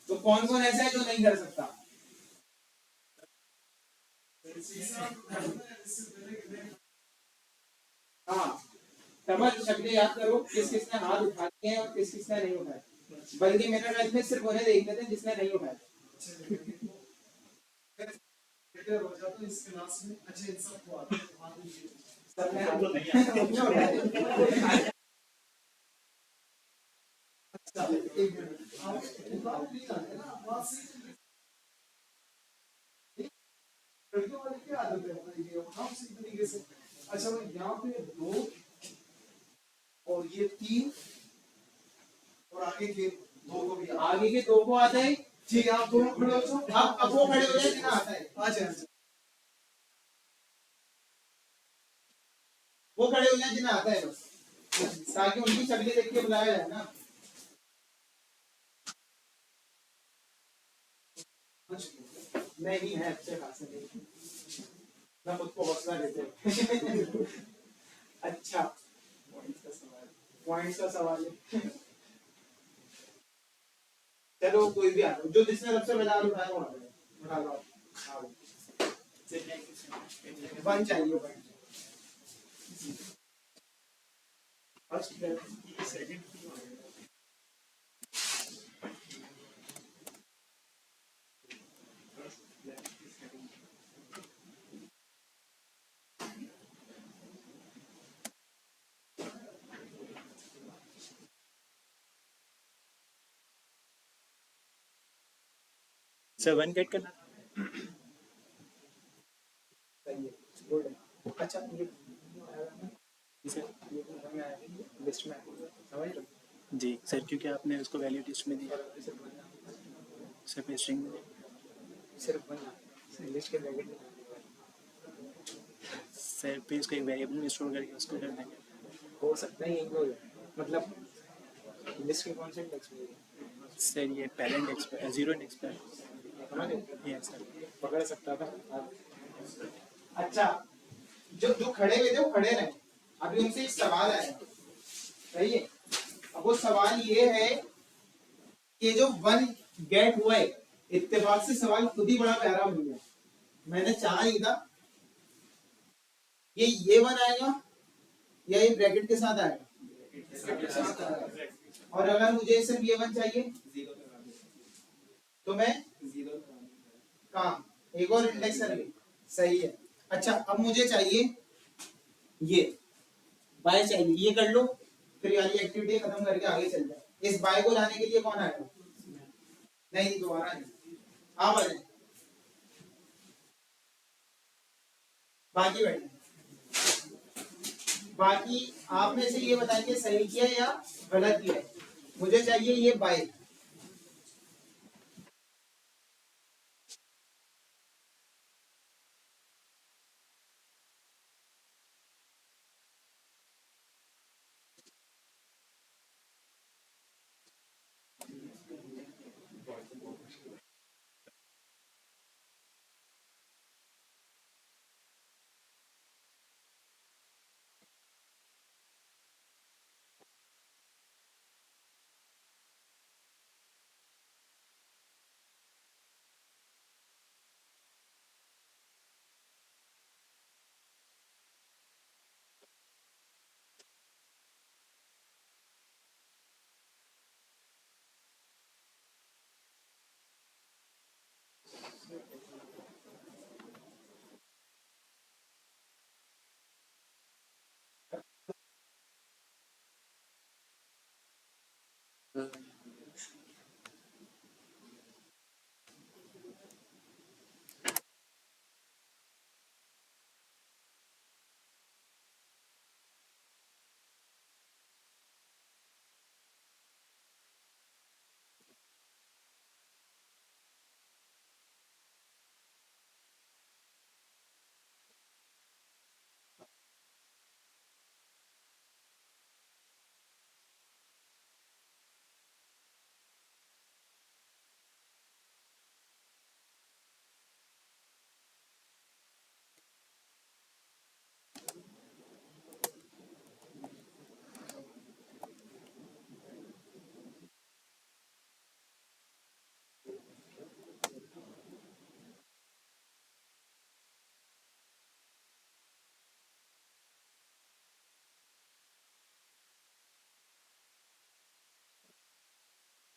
तो कौन कौन ऐसा है जो नहीं कर सकता? हाँ, तब शक्लें याद करो, किस किसने हाथ उठा दिए हैं और किस किसने नहीं उठाए। बल्कि मेरे मैच में सिर्फ उन्हें देख लेते हैं जिसने नहीं उठाए। सबने हाथ उठाए। अच्छा, यहाँ पे 2 और ये 3 और आगे के 2 को भी आगे के 2 को आता है। ठीक है, आप दोनों खड़े हो जाओ। अब वो खड़े हो जाए जिन्हें आता है, आ जाए। वो खड़े हो जाए जिन्हें आता है बस, ताकि उनकी शक्लें देख के बुलाया जाए ना। नहीं है, अच्छे खासे नहीं, ना खुद को हौसला देते। अच्छा, पॉइंट्स का सवाल है। चलो कोई भी आ, जो जिसने सबसे पहले हाथ उठाया वो आ जाए। उठा लो, वन चाहिए, वन। सर 1 गेट करना था। सही है, गुड है। अच्छा ये सर लिस्ट में समझ रहे हो? जी सर, क्योंकि आपने उसको वैल्यू लिस्ट में दिया सर, मैं स्ट्रिंग में दिया। सिर्फ वन लिस्ट के ब्रैकेट में सर फिर उसको एक वेरिएबल में स्टोर करके उसको कर देंगे। हो सकता है, यही हो जाए मतलब लिस्ट के कौन से टेक्स्ट में सर ये parent expire, zero and expire. समझ रहे हो? Yes sir. पकड़ सकता था। अच्छा, जो जो खड़े हुए थे वो खड़े रहे। अभी उनसे एक सवाल आया, सही है। अब वो सवाल ये है कि जो वन गेट हुआ है, इत्तेफाक से सवाल खुद ही बड़ा प्यारा बन गया। मैंने चाहा नहीं था ये वन आएगा या ये ब्रैकेट के साथ आएगा। और अगर मुझे सिर्फ ये वन चाहिए तो मैं कहाँ एक और इंडेक्स करेंगे, सही है। अच्छा अब मुझे चाहिए ये बाय चाहिए, ये कर लो, फिर वाली एक्टिविटी खत्म करके आगे चल जाए। इस बाय को लाने के लिए कौन आएगा? नहीं दोबारा नहीं, आप आ जाए, बाकी बैठे। बाकी आप में से ये बताएं कि सही किया या गलत किया है। मुझे चाहिए ये बाय,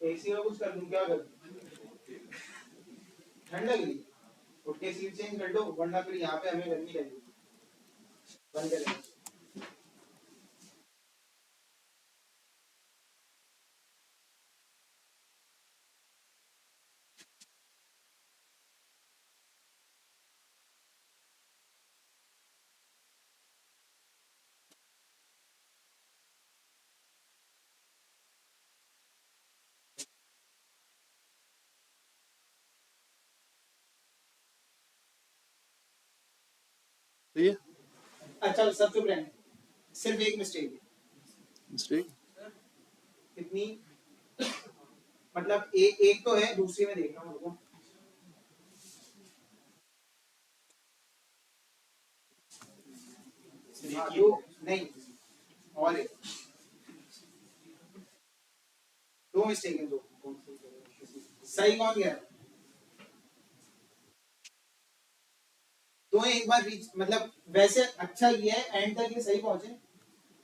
एसी का कुछ कर दूं, क्या करूं? ठंड लग रही, उठ के सीट चेंज कर लो, वरना फिर यहाँ पे हमें गर्मी लगेगी। बंद करें। सही है। अच्छा सब चुप रहेंगे, सिर्फ एक मिस्टेक है। मिस्टेक कितनी? मतलब एक तो है, दूसरी में देख रहा हूँ। हाँ, दो नहीं और एक, दो मिस्टेक है, दो। सही कौन गया? तो एक बार मतलब वैसे अच्छा किया है, एंड तक ये सही पहुंचे।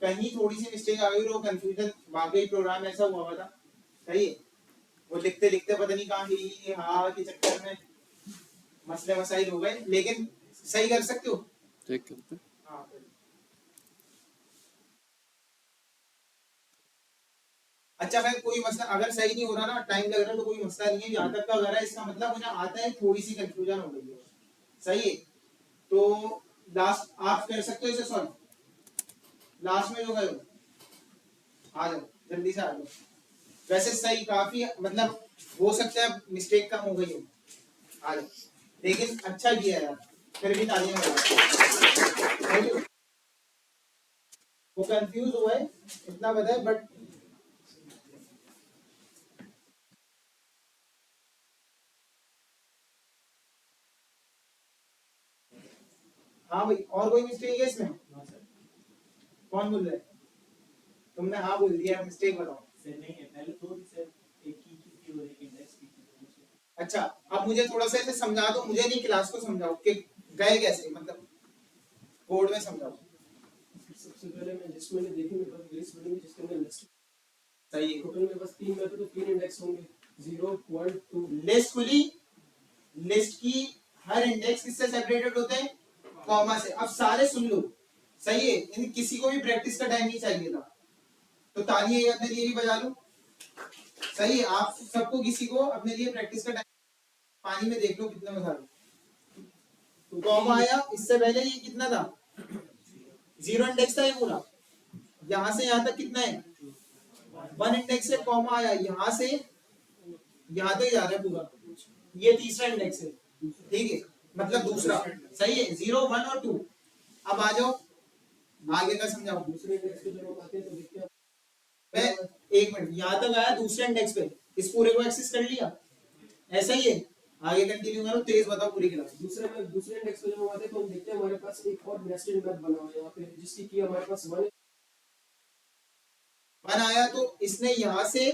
कहीं थोड़ी सी मिस्टेक आ गई, वो कंफ्यूजन, वाकई प्रोग्राम ऐसा हुआ था। सही है, वो लिखते लिखते पता नहीं कहाँ ही हाँ के चक्कर में मसले मसाइल हो गए, लेकिन सही कर सकते हो। चेक करते। हाँ अच्छा भाई कोई मसला, अगर सही नहीं हो रहा ना, टाइम लग रहा है, तो कोई मसला नहीं है, यहाँ तक का अगर है, इसका मतलब मुझे आता है थोड़ी सी कंफ्यूजन हो गई है, सही है। तो लास्ट आप कर सकते हो इसे सॉल्व, लास्ट में जो गए आ जाओ, जल्दी से आ जाओ। वैसे सही काफी, मतलब हो सकता है मिस्टेक कम हो गई हो, आ जाओ, लेकिन अच्छा किया यार, फिर भी तालियां बजाओ। वो कंफ्यूज हुआ है, इतना पता है, बट हाँ भाई, और कोई मिस्टेक है इसमें? कौन बोल रहा है? तुमने हाँ बोल दिया, मिस्टेक बताओ। नहीं है, पहले तो सर एक की और एक इंडेक्स की थी। अच्छा, अब मुझे थोड़ा सा ऐसे समझा दो, मुझे नहीं, क्लास को समझाओ कि गए कैसे, मतलब कोड में समझाओ। सबसे पहले मैं लिस्ट में देखी, मेरे पास लिस्ट बनी हुई जिसके अंदर लिस्ट सही है, टोटल मेरे पास 3 में तो 3 इंडेक्स होंगे, 0 1 2। लिस्ट खुली, लिस्ट की हर इंडेक्स किससे सेपरेटेड होते हैं? कॉमा से। अब सारे सुन लो, सही है, इन किसी को भी प्रैक्टिस का टाइम नहीं चाहिए था, तो ताली अपने लिए भी बजा लो, सही है। आप सबको किसी को अपने लिए प्रैक्टिस का टाइम, पानी में देख लो कितना बजा लो। तो कॉमा आया, इससे पहले ये कितना था? 0 इंडेक्स था ये पूरा, यहां से यहां तक कितना है? 1 इंडेक्स से कॉमा आया, यहां से यहां तक जा रहा है पूरा, ये तीसरा इंडेक्स है, ठीक है, मतलब दूसरा, सही है, 0 1 और 2। अब आ जाओ आगे का समझाओ। दूसरे इंडेक्स पे जब हम आते हैं तो देखते हैं मैं एक मिनट, यहां तक आया दूसरे इंडेक्स पे, इस पूरे को एक्सेस कर लिया, ऐसा ही है, आगे कंटिन्यू करो, तेज बताओ पूरी क्लास। दूसरे इंडेक्स पे जब हम आते हैं तो हम देखते हैं हमारे पास एक और नेस्टेड मैप बना हुआ है यहाँ पे, जिसकी की हमारे पास 1 आया, तो इसने यहां से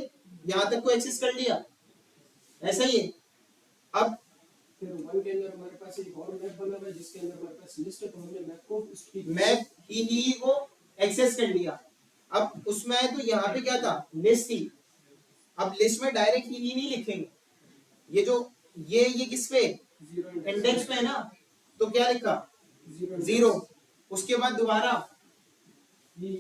यहां तक को एक्सेस कर लिया, ऐसा ही है। अब फिर 1 के अंदर हमारे पास एक और मैप बना हुआ है जिसके अंदर हमारे पास लिस्ट है, तो हमने मैप को उसकी मैप ही को एक्सेस कर लिया। अब उसमें तो यहाँ पे क्या था? लिस्ट थी। अब लिस्ट में डायरेक्ट ही नहीं लिखेंगे, ये जो ये किस पे? 0 इंडेक्स पे है ना, तो क्या लिखा? 0। उसके बाद दोबारा सही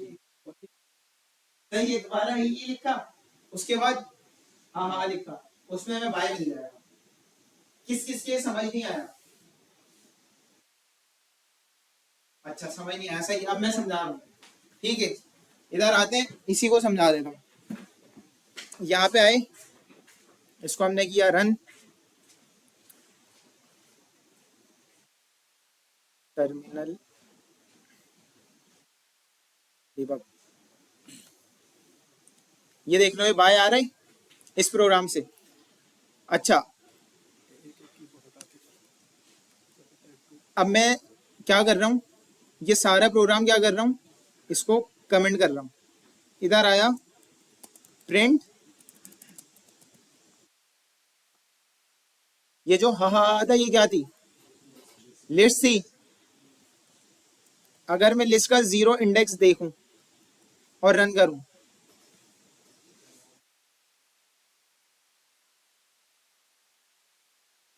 है, दोबारा ही लिखा, उसके बाद हाँ लिखा, उसमें हमें बाय मिल जाएगा। किस किस के समझ नहीं आया? अच्छा समझ नहीं आया, सही, अब मैं समझा रहा हूँ, ठीक है। इधर आते हैं, इसी को समझा देता हूँ। यहाँ पे आए, इसको हमने किया रन, टर्मिनल डिबग, ये देख लो ये बाय आ रहा है इस प्रोग्राम से। अच्छा, अब मैं क्या कर रहा हूँ, ये सारा प्रोग्राम क्या कर रहा हूँ, इसको कमेंट कर रहा हूँ। इधर आया प्रिंट, ये जो हा था ये क्या थी? लिस्ट थी। अगर मैं लिस्ट का 0 इंडेक्स देखूं और रन करूं,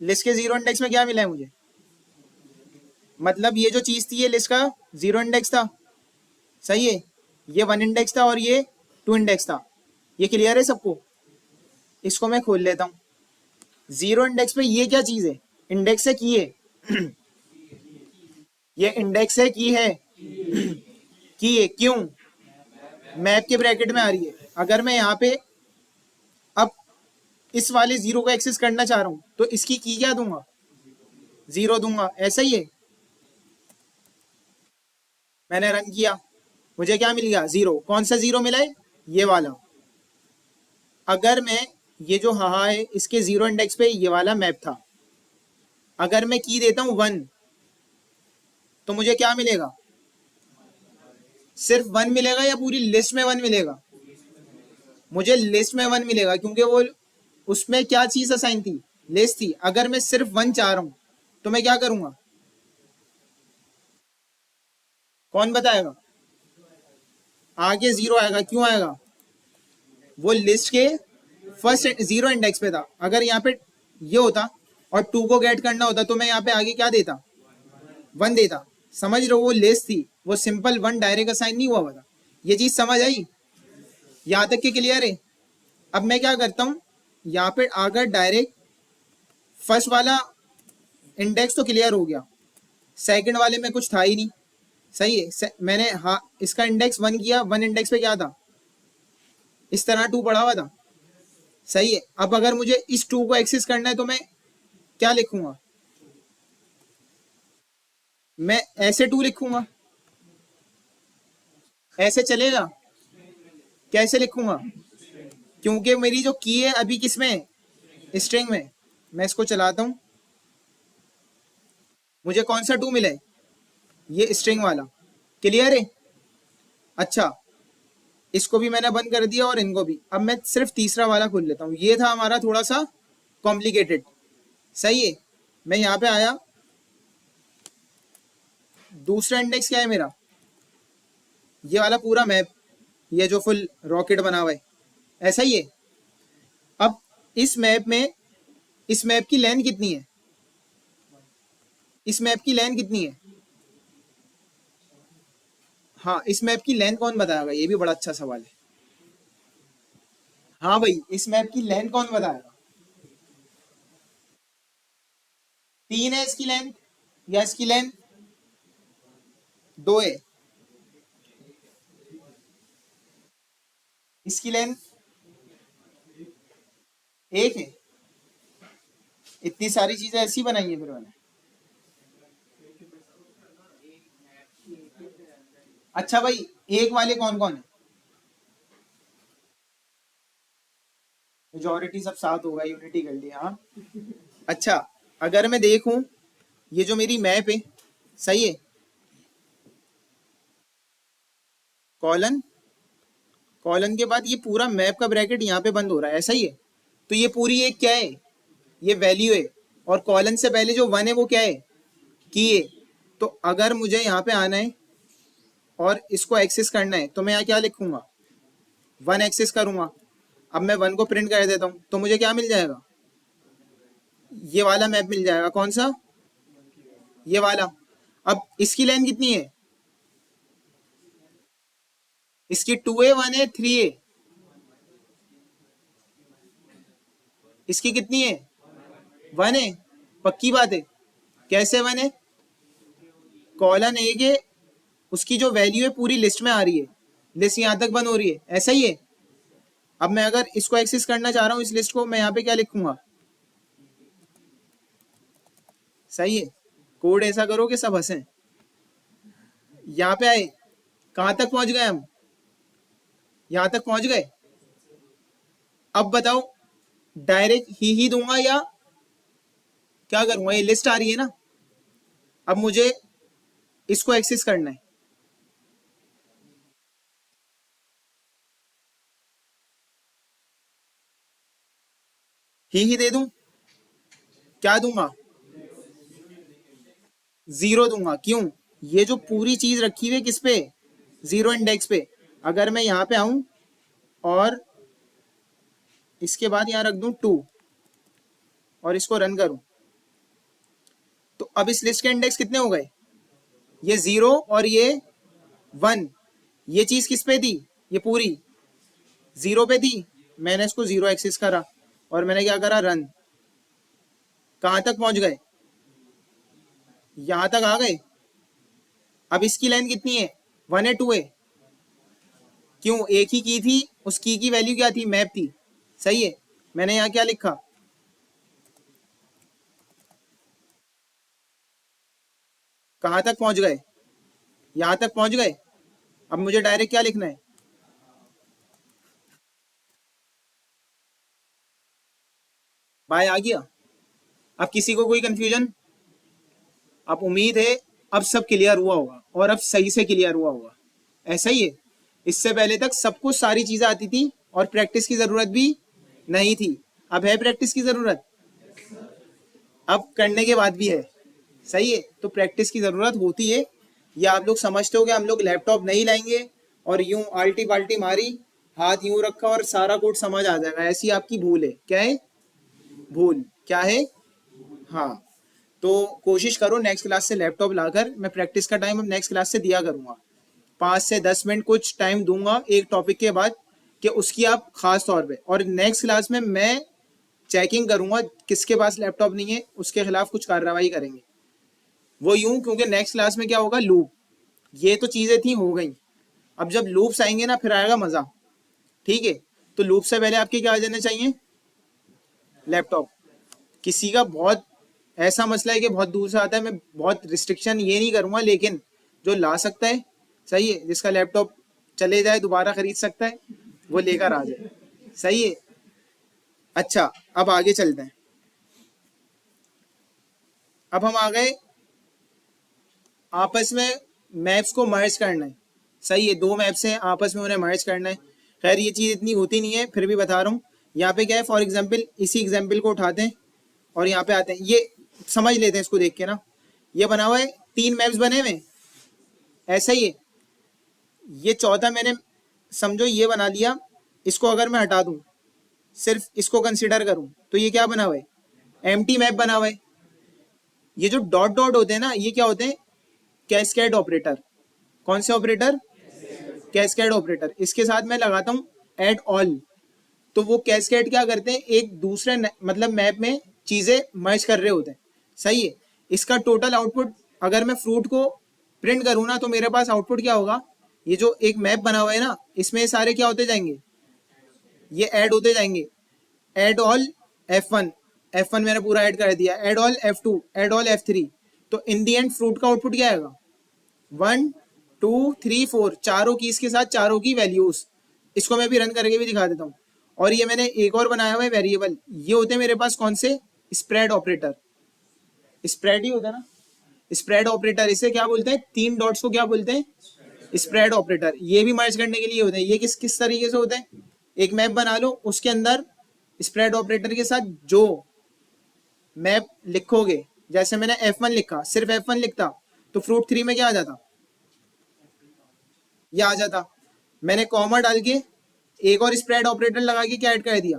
लिस्ट के 0 इंडेक्स में क्या मिला है मुझे? मतलब ये जो चीज थी ये लिस्ट का 0 इंडेक्स था, सही है, ये 1 इंडेक्स था और ये 2 इंडेक्स था। ये क्लियर है सबको? इसको मैं खोल लेता हूँ। 0 इंडेक्स पे ये क्या चीज है? इंडेक्स है की है ये इंडेक्स है की है की है, क्यों? मैप के ब्रैकेट में आ रही है। अगर मैं यहाँ पे अब इस वाले 0 को एक्सेस करना चाह रहा हूं, तो इसकी की क्या दूंगा? 0 दूंगा, ऐसा ही है। मैंने रन किया, मुझे क्या मिल गया? 0। कौन सा 0 मिला है? ये वाला। अगर मैं ये जो हाँ है इसके 0 इंडेक्स पे ये वाला मैप था, अगर मैं की देता हूं 1, तो मुझे क्या मिलेगा? सिर्फ 1 मिलेगा या पूरी लिस्ट में 1 मिलेगा? मुझे लिस्ट में 1 मिलेगा, क्योंकि वो उसमें क्या चीज असाइन थी? लिस्ट थी। अगर मैं सिर्फ 1 चाह रहा हूं तो मैं क्या करूंगा? कौन बताएगा? आगे 0 आएगा। क्यों आएगा? वो लिस्ट के फर्स्ट 0 इंडेक्स पे था। अगर यहाँ पे ये होता और 2 को गेट करना होता तो मैं यहाँ पे आगे क्या देता? 1 देता। समझ रहे हो? वो लिस्ट थी, वो सिंपल 1 डायरेक्ट असाइन नहीं हुआ था। ये चीज समझ आई? यहाँ तक के क्लियर है? अब मैं क्या करता हूँ, यहाँ पे आकर डायरेक्ट फर्स्ट वाला इंडेक्स तो क्लियर हो गया, सेकंड वाले में कुछ था ही नहीं, सही है। मैंने हाँ इसका इंडेक्स 1 किया, 1 इंडेक्स पे क्या था, इस तरह 2 पड़ा हुआ था, सही है। अब अगर मुझे इस 2 को एक्सेस करना है तो मैं क्या लिखूंगा, मैं ऐसे 2 लिखूंगा, ऐसे चलेगा, कैसे लिखूंगा, क्योंकि मेरी जो की है अभी किस में, स्ट्रिंग में। मैं इसको चलाता हूं, मुझे कौन सा 2 मिला है, ये स्ट्रिंग वाला, क्लियर है। अच्छा, इसको भी मैंने बंद कर दिया और इनको भी। अब मैं सिर्फ तीसरा वाला खोल लेता हूँ, ये था हमारा थोड़ा सा कॉम्प्लिकेटेड, सही है। मैं यहाँ पे आया, दूसरा इंडेक्स क्या है मेरा, ये वाला पूरा मैप, ये जो फुल रॉकेट बना हुआ है, ऐसा ही है। अब इस मैप में, इस मैप की लेंथ कितनी है, इस मैप की लेंथ कितनी है, हाँ इस मैप की लेंथ कौन बताएगा, ये भी बड़ा अच्छा सवाल है। हाँ भाई, इस मैप की लेंथ कौन बताएगा, 3 है इसकी लेंथ, या इसकी लेंथ 2 है, इसकी लेंथ 1 है। इतनी सारी चीजें ऐसी बनाई है फिर मैंने। अच्छा भाई, एक वाले कौन कौन है, मेजॉरिटी सब साथ होगा, यूनिटी कर लिया हाँ। अच्छा, अगर मैं देखूं ये जो मेरी मैप है, सही है, कॉलन, कॉलन के बाद ये पूरा मैप का ब्रैकेट यहाँ पे बंद हो रहा है, ऐसा ही है। तो ये पूरी एक क्या है, ये वैल्यू है, और कॉलन से पहले जो 1 है वो क्या है, की है। तो अगर मुझे यहाँ पे आना है और इसको एक्सेस करना है तो मैं यहाँ क्या लिखूंगा, 1 एक्सेस करूंगा। अब मैं 1 को प्रिंट कर देता हूँ तो मुझे क्या मिल जाएगा, ये वाला मैप मिल जाएगा, कौन सा, ये वाला। अब इसकी लेंथ कितनी है, इसकी 2 है, 1 है, 3 है, इसकी कितनी है, 1 है, पक्की बात है। कैसे 1 है, कॉलन 1 है, उसकी जो वैल्यू है पूरी लिस्ट में आ रही है, लिस्ट यहाँ तक बंद हो रही है, ऐसा ही है। अब मैं अगर इसको एक्सेस करना चाह रहा हूँ इस लिस्ट को, मैं यहाँ पे क्या लिखूंगा, सही है। कोड ऐसा करो कि सब हंसें। यहाँ पे आए, कहां तक पहुंच गए हम, यहां तक पहुंच गए। अब बताओ डायरेक्ट ही दूंगा या क्या करूंगा, ये लिस्ट आ रही है ना, अब मुझे इसको एक्सेस करना है, ही दे दूं, क्या दूंगा, 0 दूंगा। क्यों, ये जो पूरी चीज रखी हुई है किस पे, 0 इंडेक्स पे। अगर मैं यहाँ पे आऊं और इसके बाद यहाँ रख दूं 2 और इसको रन करूं, तो अब इस लिस्ट के इंडेक्स कितने हो गए, ये 0 और ये 1। ये चीज किस पे थी, ये पूरी 0 पे थी, मैंने इसको 0 एक्सेस करा और मैंने क्या करा, रन। कहां तक पहुंच गए, यहां तक आ गए। अब इसकी लेंथ कितनी है, 1 है, 2 है, क्यों, एक ही की थी, उस की वैल्यू क्या थी, मैप थी, सही है। मैंने यहाँ क्या लिखा, कहां तक पहुंच गए, यहां तक पहुंच गए। अब मुझे डायरेक्ट क्या लिखना है, बाय आ गया। अब किसी को कोई कंफ्यूजन, अब उम्मीद है अब सब क्लियर हुआ होगा और अब सही से क्लियर हुआ होगा, ऐसा ही है। इससे पहले तक सबको सारी चीजें आती थी और प्रैक्टिस की जरूरत भी नहीं थी, अब है प्रैक्टिस की जरूरत, अब करने के बाद भी है, सही है। तो प्रैक्टिस की जरूरत होती है, ये आप लोग समझते हो कि हम लोग लैपटॉप नहीं लाएंगे और यूं आल्टी पाल्टी मारी, हाथ यूं रखा और सारा कोड समझ आ जाएगा, ऐसी आपकी भूल है। क्या है भूल, क्या है, हाँ। तो कोशिश करो नेक्स्ट क्लास से लैपटॉप लाकर, मैं प्रैक्टिस का टाइम अब नेक्स्ट क्लास से दिया करूंगा, 5 से 10 मिनट कुछ टाइम दूंगा एक टॉपिक के बाद, कि उसकी आप खास तौर पे, और नेक्स्ट क्लास में मैं चेकिंग करूंगा किसके पास लैपटॉप नहीं है उसके खिलाफ कुछ कार्रवाई करेंगे। वो यूं क्योंकि नेक्स्ट क्लास में क्या होगा, लूप। ये तो चीजें थी हो गई, अब जब लूप्स आएंगे ना फिर आएगा मजा। ठीक है, तो लूप से पहले आपके क्या आ जाने चाहिए, लैपटॉप। किसी का बहुत ऐसा मसला है कि बहुत दूर से आता है, मैं बहुत रिस्ट्रिक्शन ये नहीं करूंगा, लेकिन जो ला सकता है, सही है, जिसका लैपटॉप चले जाए दोबारा खरीद सकता है, वो लेकर आ जाए। सही है। अच्छा, अब आगे चलते हैं। अब हम आ गए आपस में मैप्स को मर्ज करना है। सही है, दो मैप्स हैं आपस में उन्हें मर्ज करना है। खैर ये चीज़ इतनी होती नहीं है, फिर भी बता रहा हूँ। यहाँ पे क्या है, फॉर एग्जाम्पल इसी एग्जाम्पल को उठाते हैं और यहाँ पे आते हैं, ये समझ लेते हैं इसको देख के ना। ये बना हुआ है, 3 मैप्स बने हुए, ऐसा ही है। ये चौथा मैंने समझो ये बना लिया, इसको अगर मैं हटा दूं, सिर्फ इसको कंसिडर करूं, तो ये क्या बना हुआ है, एम्प्टी मैप बना हुआ है। ये जो डॉट डॉट होते हैं ना, ये क्या होते हैं, कैस्केड ऑपरेटर। कौन से ऑपरेटर, कैस्केड ऑपरेटर। इसके साथ मैं लगाता हूँ ऐड ऑल, तो वो कैस्केड क्या करते हैं, एक दूसरे मतलब मैप में चीजें मर्ज कर रहे होते हैं। सही है। इसका टोटल आउटपुट अगर मैं फ्रूट को प्रिंट करूँ ना, तो मेरे पास आउटपुट क्या होगा, ये जो एक मैप बना हुआ है ना, इसमें सारे क्या होते जाएंगे, ये ऐड होते जाएंगे। ऐड ऑल F1 मैंने पूरा ऐड कर दिया, add all F2, add all F3। तो इन दी एंड फ्रूट का आउटपुट क्या आएगा, 1 2 3 4, चारों कीज के साथ चारों की वैल्यूज। इसको मैं भी रन करके भी दिखा देता हूँ। और ये मैंने एक और बनाया हुआ है वेरिएबल, ये होते हैं मेरे पास कौन से, स्प्रेड ऑपरेटर। स्प्रेड ही होता है ना, स्प्रेड ऑपरेटर। इसे क्या बोलते हैं, 3 डॉट्स को क्या बोलते हैं, स्प्रेड ऑपरेटर। ये भी मर्ज करने के लिए होते हैं। ये किस किस तरीके से होते हैं, एक मैप बना लो, उसके अंदर स्प्रेड ऑपरेटर के साथ जो मैप लिखोगे, जैसे मैंने F1 लिखा, सिर्फ F1 लिखता, तो फ्रूट 3 में क्या आ जाता, ये आ जाता। मैंने कॉमा डाल के एक और स्प्रेड ऑपरेटर लगा के क्या ऐड कर दिया,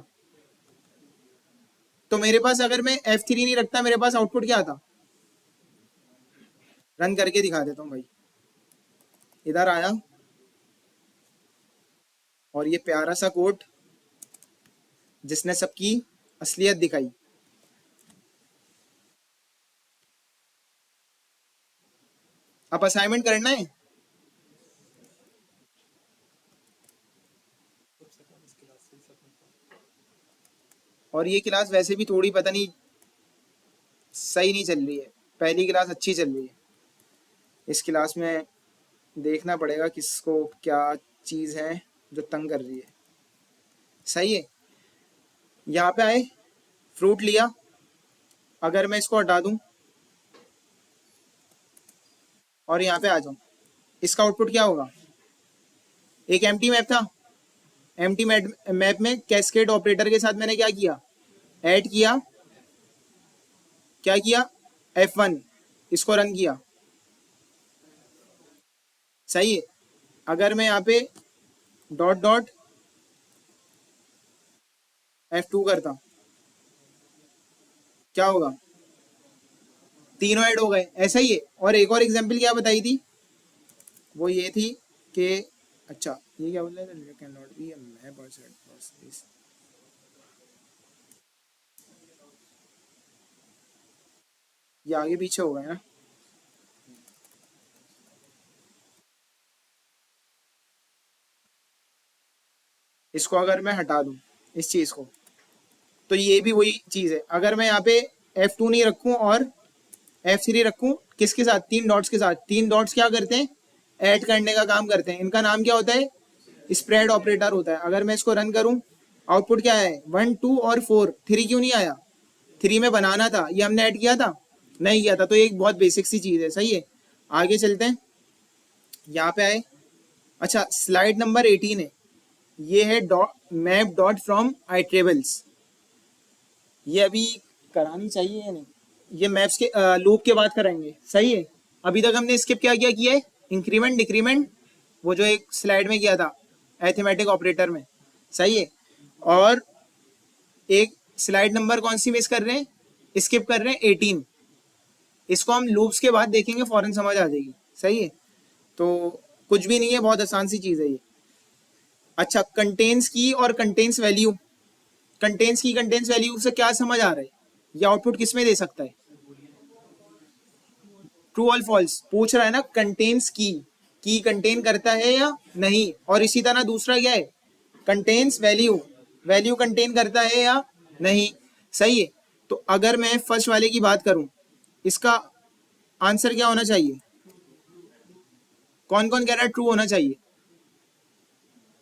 तो मेरे पास अगर मैं F3 नहीं रखता, मेरे पास आउटपुट क्या आता, रन करके दिखा देता हूँ भाई। इधर आया और ये प्यारा सा कोड जिसने सबकी असलियत दिखाई। अब असाइनमेंट करना है। और ये क्लास वैसे भी थोड़ी पता नहीं सही नहीं चल रही है, पहली क्लास अच्छी चल रही है, इस क्लास में देखना पड़ेगा किसको क्या चीज़ है जो तंग कर रही है। सही है। यहाँ पे आए, फ्रूट लिया, अगर मैं इसको हटा दूं और यहाँ पे आ जाऊं, इसका आउटपुट क्या होगा, एक एम्प्टी मैप था। एम्प्टी मैप में कैस्केड ऑपरेटर के साथ मैंने क्या किया, ऐड किया, क्या किया, F1, इसको रन किया। सही है। अगर मैं यहाँ पे डॉट डॉट F2 करता, क्या होगा, तीनों ऐड हो गए। ऐसा ही है। और एक और एग्जांपल क्या बताई थी, वो ये थी कि अच्छा ये क्या बोल रहा है, can not be a map और सेट फॉर दिस। ये आगे पीछे हो गए ना। इसको अगर मैं हटा दूं, इस चीज को, तो ये भी वही चीज है। अगर मैं यहाँ पे F2 नहीं रखूं और F3 रखूं, किसके साथ, 3 डॉट्स के साथ। 3 डॉट्स क्या करते हैं, ऐड करने का काम करते हैं। इनका नाम क्या होता है, स्प्रेड ऑपरेटर होता है। अगर मैं इसको रन करूं, आउटपुट क्या है, 1 2 और 4। 3 क्यों नहीं आया, 3 में बनाना था, ये हमने ऐड किया था, नहीं किया था। तो एक बहुत बेसिक सी चीज है। सही है। आगे चलते हैं, यहाँ पे आए। अच्छा, स्लाइड नंबर 18 है, ये है मैप डॉट फ्रॉम आइट्रेबल्स। ये अभी करानी चाहिए या नहीं, ये मैप्स के लूप के बाद कराएंगे। सही है। अभी तक हमने स्किप क्या किया है, इंक्रीमेंट डिक्रीमेंट, वो जो एक स्लाइड में किया था अरिथमेटिक ऑपरेटर में। सही है। और एक स्लाइड नंबर कौन सी मिस कर रहे हैं, स्किप कर रहे हैं, 18। इसको हम लूप्स के बाद देखेंगे, फौरन समझ आ जाएगी। सही है। तो कुछ भी नहीं है, बहुत आसान सी चीज़ है ये। अच्छा, कंटेन्स की और कंटेन्स वैल्यू, कंटेन्स की कंटेन्स वैल्यू से क्या समझ आ रहा है, ये आउटपुट किस में दे सकता है? ट्रू और फॉल्स पूछ रहा है ना, कंटेन्स की कंटेन करता है या नहीं, और इसी तरह दूसरा क्या है, कंटेन्स वैल्यू, वैल्यू कंटेन करता है या नहीं, सही है। तो अगर मैं फर्स्ट वाले की बात करूं, इसका आंसर क्या होना चाहिए? कौन कौन कह रहा है ट्रू होना चाहिए?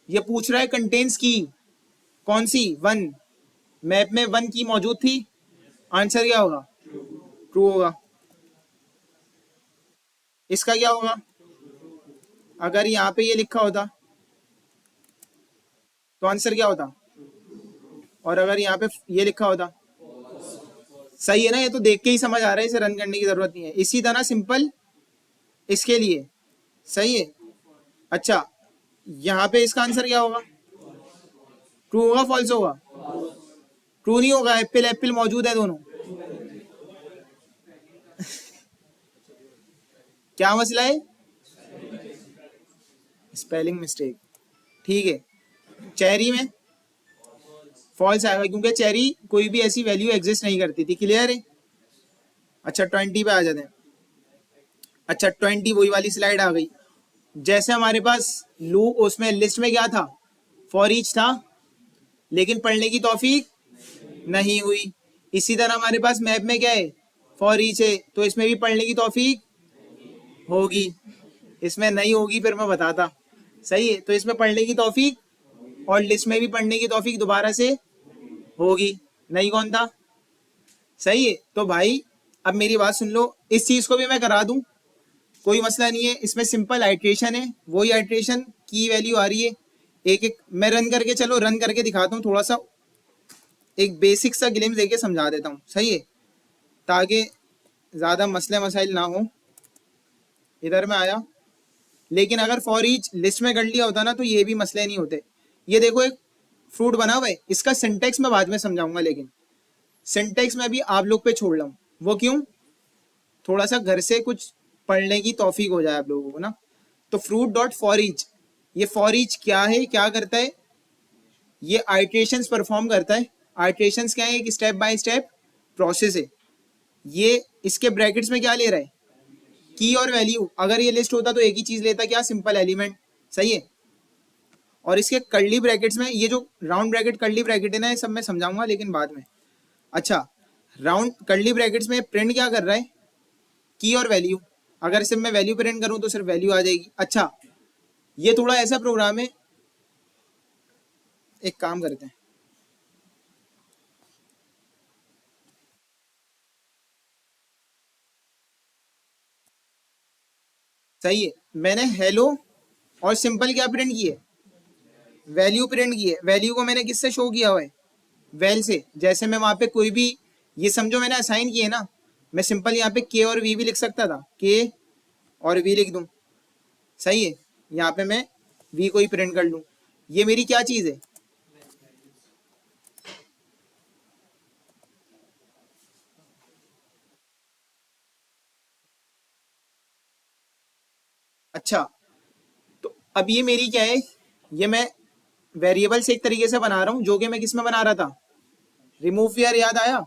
ये पूछ रहा है कंटेन्स की, कौन सी? वन, मैप में वन की मौजूद थी, आंसर क्या होगा? ट्रू होगा। इसका क्या होगा? अगर यहाँ पे ये लिखा होता तो आंसर क्या होता, और अगर यहाँ पे ये लिखा होता, सही है ना, ये तो देख के ही समझ आ रहा है, इसे रन करने की जरूरत नहीं है। इसी तरह सिंपल इसके लिए, सही है। अच्छा, यहाँ पे इसका आंसर क्या होगा? ट्रू होगा फॉल्स होगा? ट्रू नहीं होगा, एप्पल एप्पल मौजूद है दोनों। क्या मसला है? स्पेलिंग मिस्टेक, ठीक है। चेरी में फॉल्स आएगा, क्योंकि चेरी कोई भी ऐसी वैल्यू एग्जिस्ट नहीं करती थी, क्लियर है। अच्छा 20 पे आ जाते हैं। अच्छा 20 वही वाली स्लाइड आ गई, जैसे हमारे पास लूप, उसमें लिस्ट में क्या था, फॉर ईच था, लेकिन पढ़ने की तौफीक नहीं हुई। इसी तरह हमारे पास मैप में क्या है, फॉर ईच है, तो इसमें भी पढ़ने की तौफीक होगी, इसमें नहीं होगी फिर मैं बताता, सही है। तो इसमें पढ़ने की तौफीक, और लिस्ट में भी पढ़ने की तौफीक दोबारा से होगी, नहीं कौन था, सही है। तो भाई अब मेरी बात सुन लो, इस चीज को भी मैं करा दूं, कोई मसला नहीं है, इसमें सिंपल आइट्रेशन है, वही आइट्रेशन की वैल्यू आ रही है, एक एक मैं रन करके, चलो रन करके दिखाता हूँ, थोड़ा सा एक बेसिक सा ग्लिम्स देके समझा देता हूँ, सही है, ताकि ज्यादा मसले मसाइल ना हो। इधर में आया, लेकिन अगर फॉर ईच लिस्ट में कर लिया होता ना तो ये भी मसले नहीं होते। ये देखो एक फ्रूट बना हुआ है, इसका सिंटेक्स मैं बाद में समझाऊंगा, लेकिन सिंटेक्स में भी आप लोग पे छोड़ रहा हूँ। वो क्यों? थोड़ा सा घर से कुछ पढ़ने की तौफीक हो जाए आप लोगों को ना। तो फ्रूट डॉट फॉर ईच, ये फॉर ईच क्या है, क्या करता है, ये आइट्रेशंस परफॉर्म करता है। आइट्रेशंस क्या है? एक स्टेप बाय स्टेप प्रोसेस है। ये इसके ब्रैकेट्स में क्या ले रहा है, की और वैल्यू। अगर ये लिस्ट होता तो एक ही चीज लेता, क्या, सिंपल एलिमेंट, सही है। और इसके कर्ली ब्रैकेट्स में, ये जो राउंड ब्रैकेट कर्ली ब्रैकेट है ना, ये सब मैं समझाऊंगा लेकिन बाद में। अच्छा, राउंड कर्ली ब्रैकेट्स में प्रिंट क्या कर रहा है, की और वैल्यू। अगर सिर्फ मैं वैल्यू प्रिंट करूं तो सिर्फ वैल्यू आ जाएगी। अच्छा, ये थोड़ा ऐसा प्रोग्राम है, एक काम करते हैं, सही है। मैंने हेलो और सिंपल क्या प्रिंट किए, वैल्यू प्रिंट की है। वैल्यू को मैंने किससे शो किया हुआ है, वैल से। जैसे मैं वहां पे कोई भी, ये समझो मैंने असाइन किए ना, मैं सिंपल यहाँ पे के और वी भी लिख सकता था, के और वी लिख दूं, सही है। यहाँ पे मैं वी को ही प्रिंट कर लूं, ये मेरी क्या चीज है, अच्छा। तो अब ये मेरी क्या है, ये मैं वेरिएबल से एक तरीके से बना रहा हूं, जो कि मैं किस में बना रहा था, रिमूव फियर, याद आया?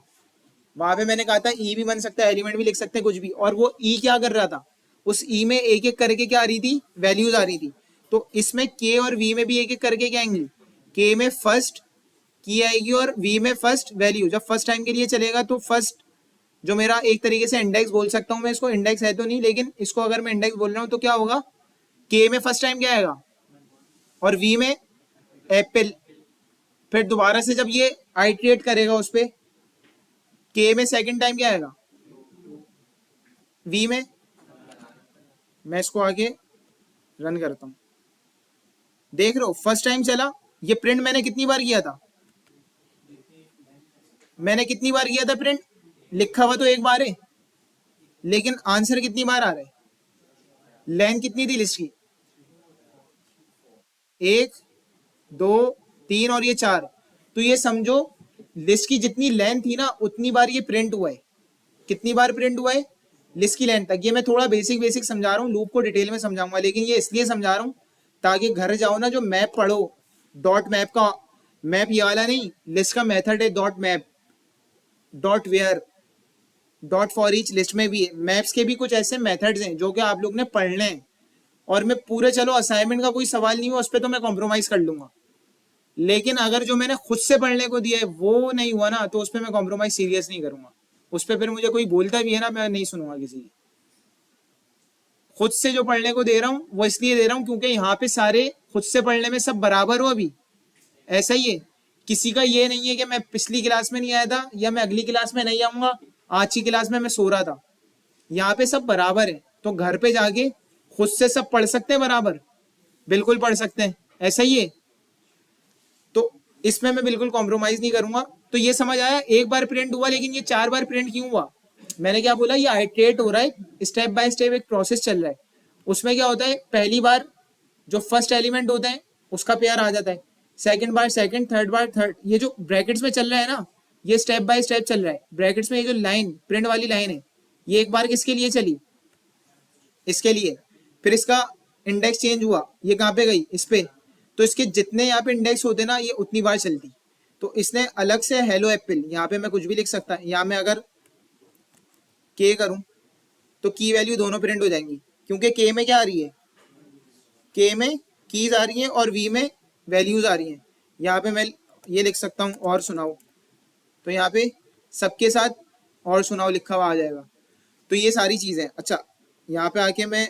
वहां पे मैंने कहा था ई भी बन सकता है, एलिमेंट भी लिख सकते हैं, कुछ भी। और वो ई क्या कर रहा था, उस ई में एक एक करके क्या आ रही थी, वैल्यूज आ रही थी। तो इसमें के और वी में भी एक एक करके क्या आएंगी, के में फर्स्ट की आएगी और वी में फर्स्ट वैल्यू। जब फर्स्ट टाइम के लिए चलेगा तो फर्स्ट जो मेरा एक तरीके से इंडेक्स बोल सकता हूँ मैं इसको, इंडेक्स है तो नहीं, लेकिन इसको अगर मैं इंडेक्स बोल रहा हूँ तो क्या होगा, के में फर्स्ट टाइम क्या आएगा और वी में एप्पल। फिर दोबारा से जब ये आइट्रेट करेगा उस पर, के में सेकंड टाइम क्या आएगा, वी में। मैं इसको आगे रन करता हूं, देख रहे हो फर्स्ट टाइम चला। ये प्रिंट मैंने कितनी बार किया था, मैंने कितनी बार किया था प्रिंट, लिखा हुआ तो एक बार है, लेकिन आंसर कितनी बार आ रहा है, लेंथ कितनी थी लिस्ट की, 1 2 3 और ये 4। तो ये समझो लिस्ट की जितनी लेंथ थी ना, उतनी बार ये प्रिंट हुआ है। कितनी बार प्रिंट हुआ है, लिस्ट की लेंथ तक। ये मैं थोड़ा बेसिक समझा रहा हूँ, लूप को डिटेल में समझाऊंगा, लेकिन ये इसलिए समझा रहा हूँ ताकि घर जाओ ना, जो मैप पढ़ो डॉट मैप का मैप ये वाला नहीं, लिस्ट का मेथड है dot map, dot where, dot for each list में भी है। मैप्स के भी कुछ ऐसे मेथड्स हैं जो कि आप लोग ने पढ़ने हैं, और मैं पूरे, चलो असाइनमेंट का कोई सवाल नहीं हुआ उस पर तो मैं कॉम्प्रोमाइज कर लूंगा, लेकिन अगर जो मैंने खुद से पढ़ने को दिया है वो नहीं हुआ ना, तो उस पर मैं कॉम्प्रोमाइज सीरियस नहीं करूंगा। उस पर फिर मुझे कोई बोलता भी है ना, मैं नहीं सुनूंगा किसी की। खुद से जो पढ़ने को दे रहा हूँ वो इसलिए दे रहा हूँ क्योंकि यहाँ पे सारे खुद से पढ़ने में सब बराबर हो अभी, ऐसा ही है। किसी का ये नहीं है कि मैं पिछली क्लास में नहीं आया था या मैं अगली क्लास में नहीं आऊंगा, आज की क्लास में मैं सो रहा था। यहाँ पे सब बराबर है, तो घर पे जाके खुद से सब पढ़ सकते हैं बराबर, बिल्कुल पढ़ सकते हैं, ऐसा ही है। तो इसमें मैं बिल्कुल कॉम्प्रोमाइज नहीं करूंगा। तो ये समझ आया, एक बार प्रिंट हुआ लेकिन ये 4 बार प्रिंट क्यों हुआ? मैंने क्या बोला, ये आइटरेट हो रहा है, स्टेप बाय स्टेप एक प्रोसेस चल रहा है। उसमें क्या होता है, पहली बार जो फर्स्ट एलिमेंट होता है उसका पेयर आ जाता है, सेकंड बार सेकंड, थर्ड बार थर्ड। ये जो ब्रैकेट्स में चल रहा है ना, ये स्टेप बाय स्टेप चल रहा है। ब्रैकेट्स में ये जो लाइन, प्रिंट वाली लाइन है, ये एक बार किसके लिए चली, इसके लिए। फिर इसका इंडेक्स चेंज हुआ, ये कहाँ पे गई, इस पे। तो इसके जितने यहाँ पे इंडेक्स होते ना, ये उतनी बार चलती। तो इसने अलग से हेलो एप्पल, यहाँ पे मैं कुछ भी लिख सकता, यहाँ मैं अगर के करूं तो की वैल्यू दोनों प्रिंट हो जाएंगी, क्योंकि के में क्या आ रही है, के में कीज आ रही हैं और वी में वैल्यूज आ रही हैं। यहाँ पे मैं ये लिख सकता हूँ और सुनाओ, तो यहाँ पे सबके साथ और सुनाओ लिखा हुआ आ जाएगा। तो ये सारी चीजें। अच्छा, यहाँ पे आके मैं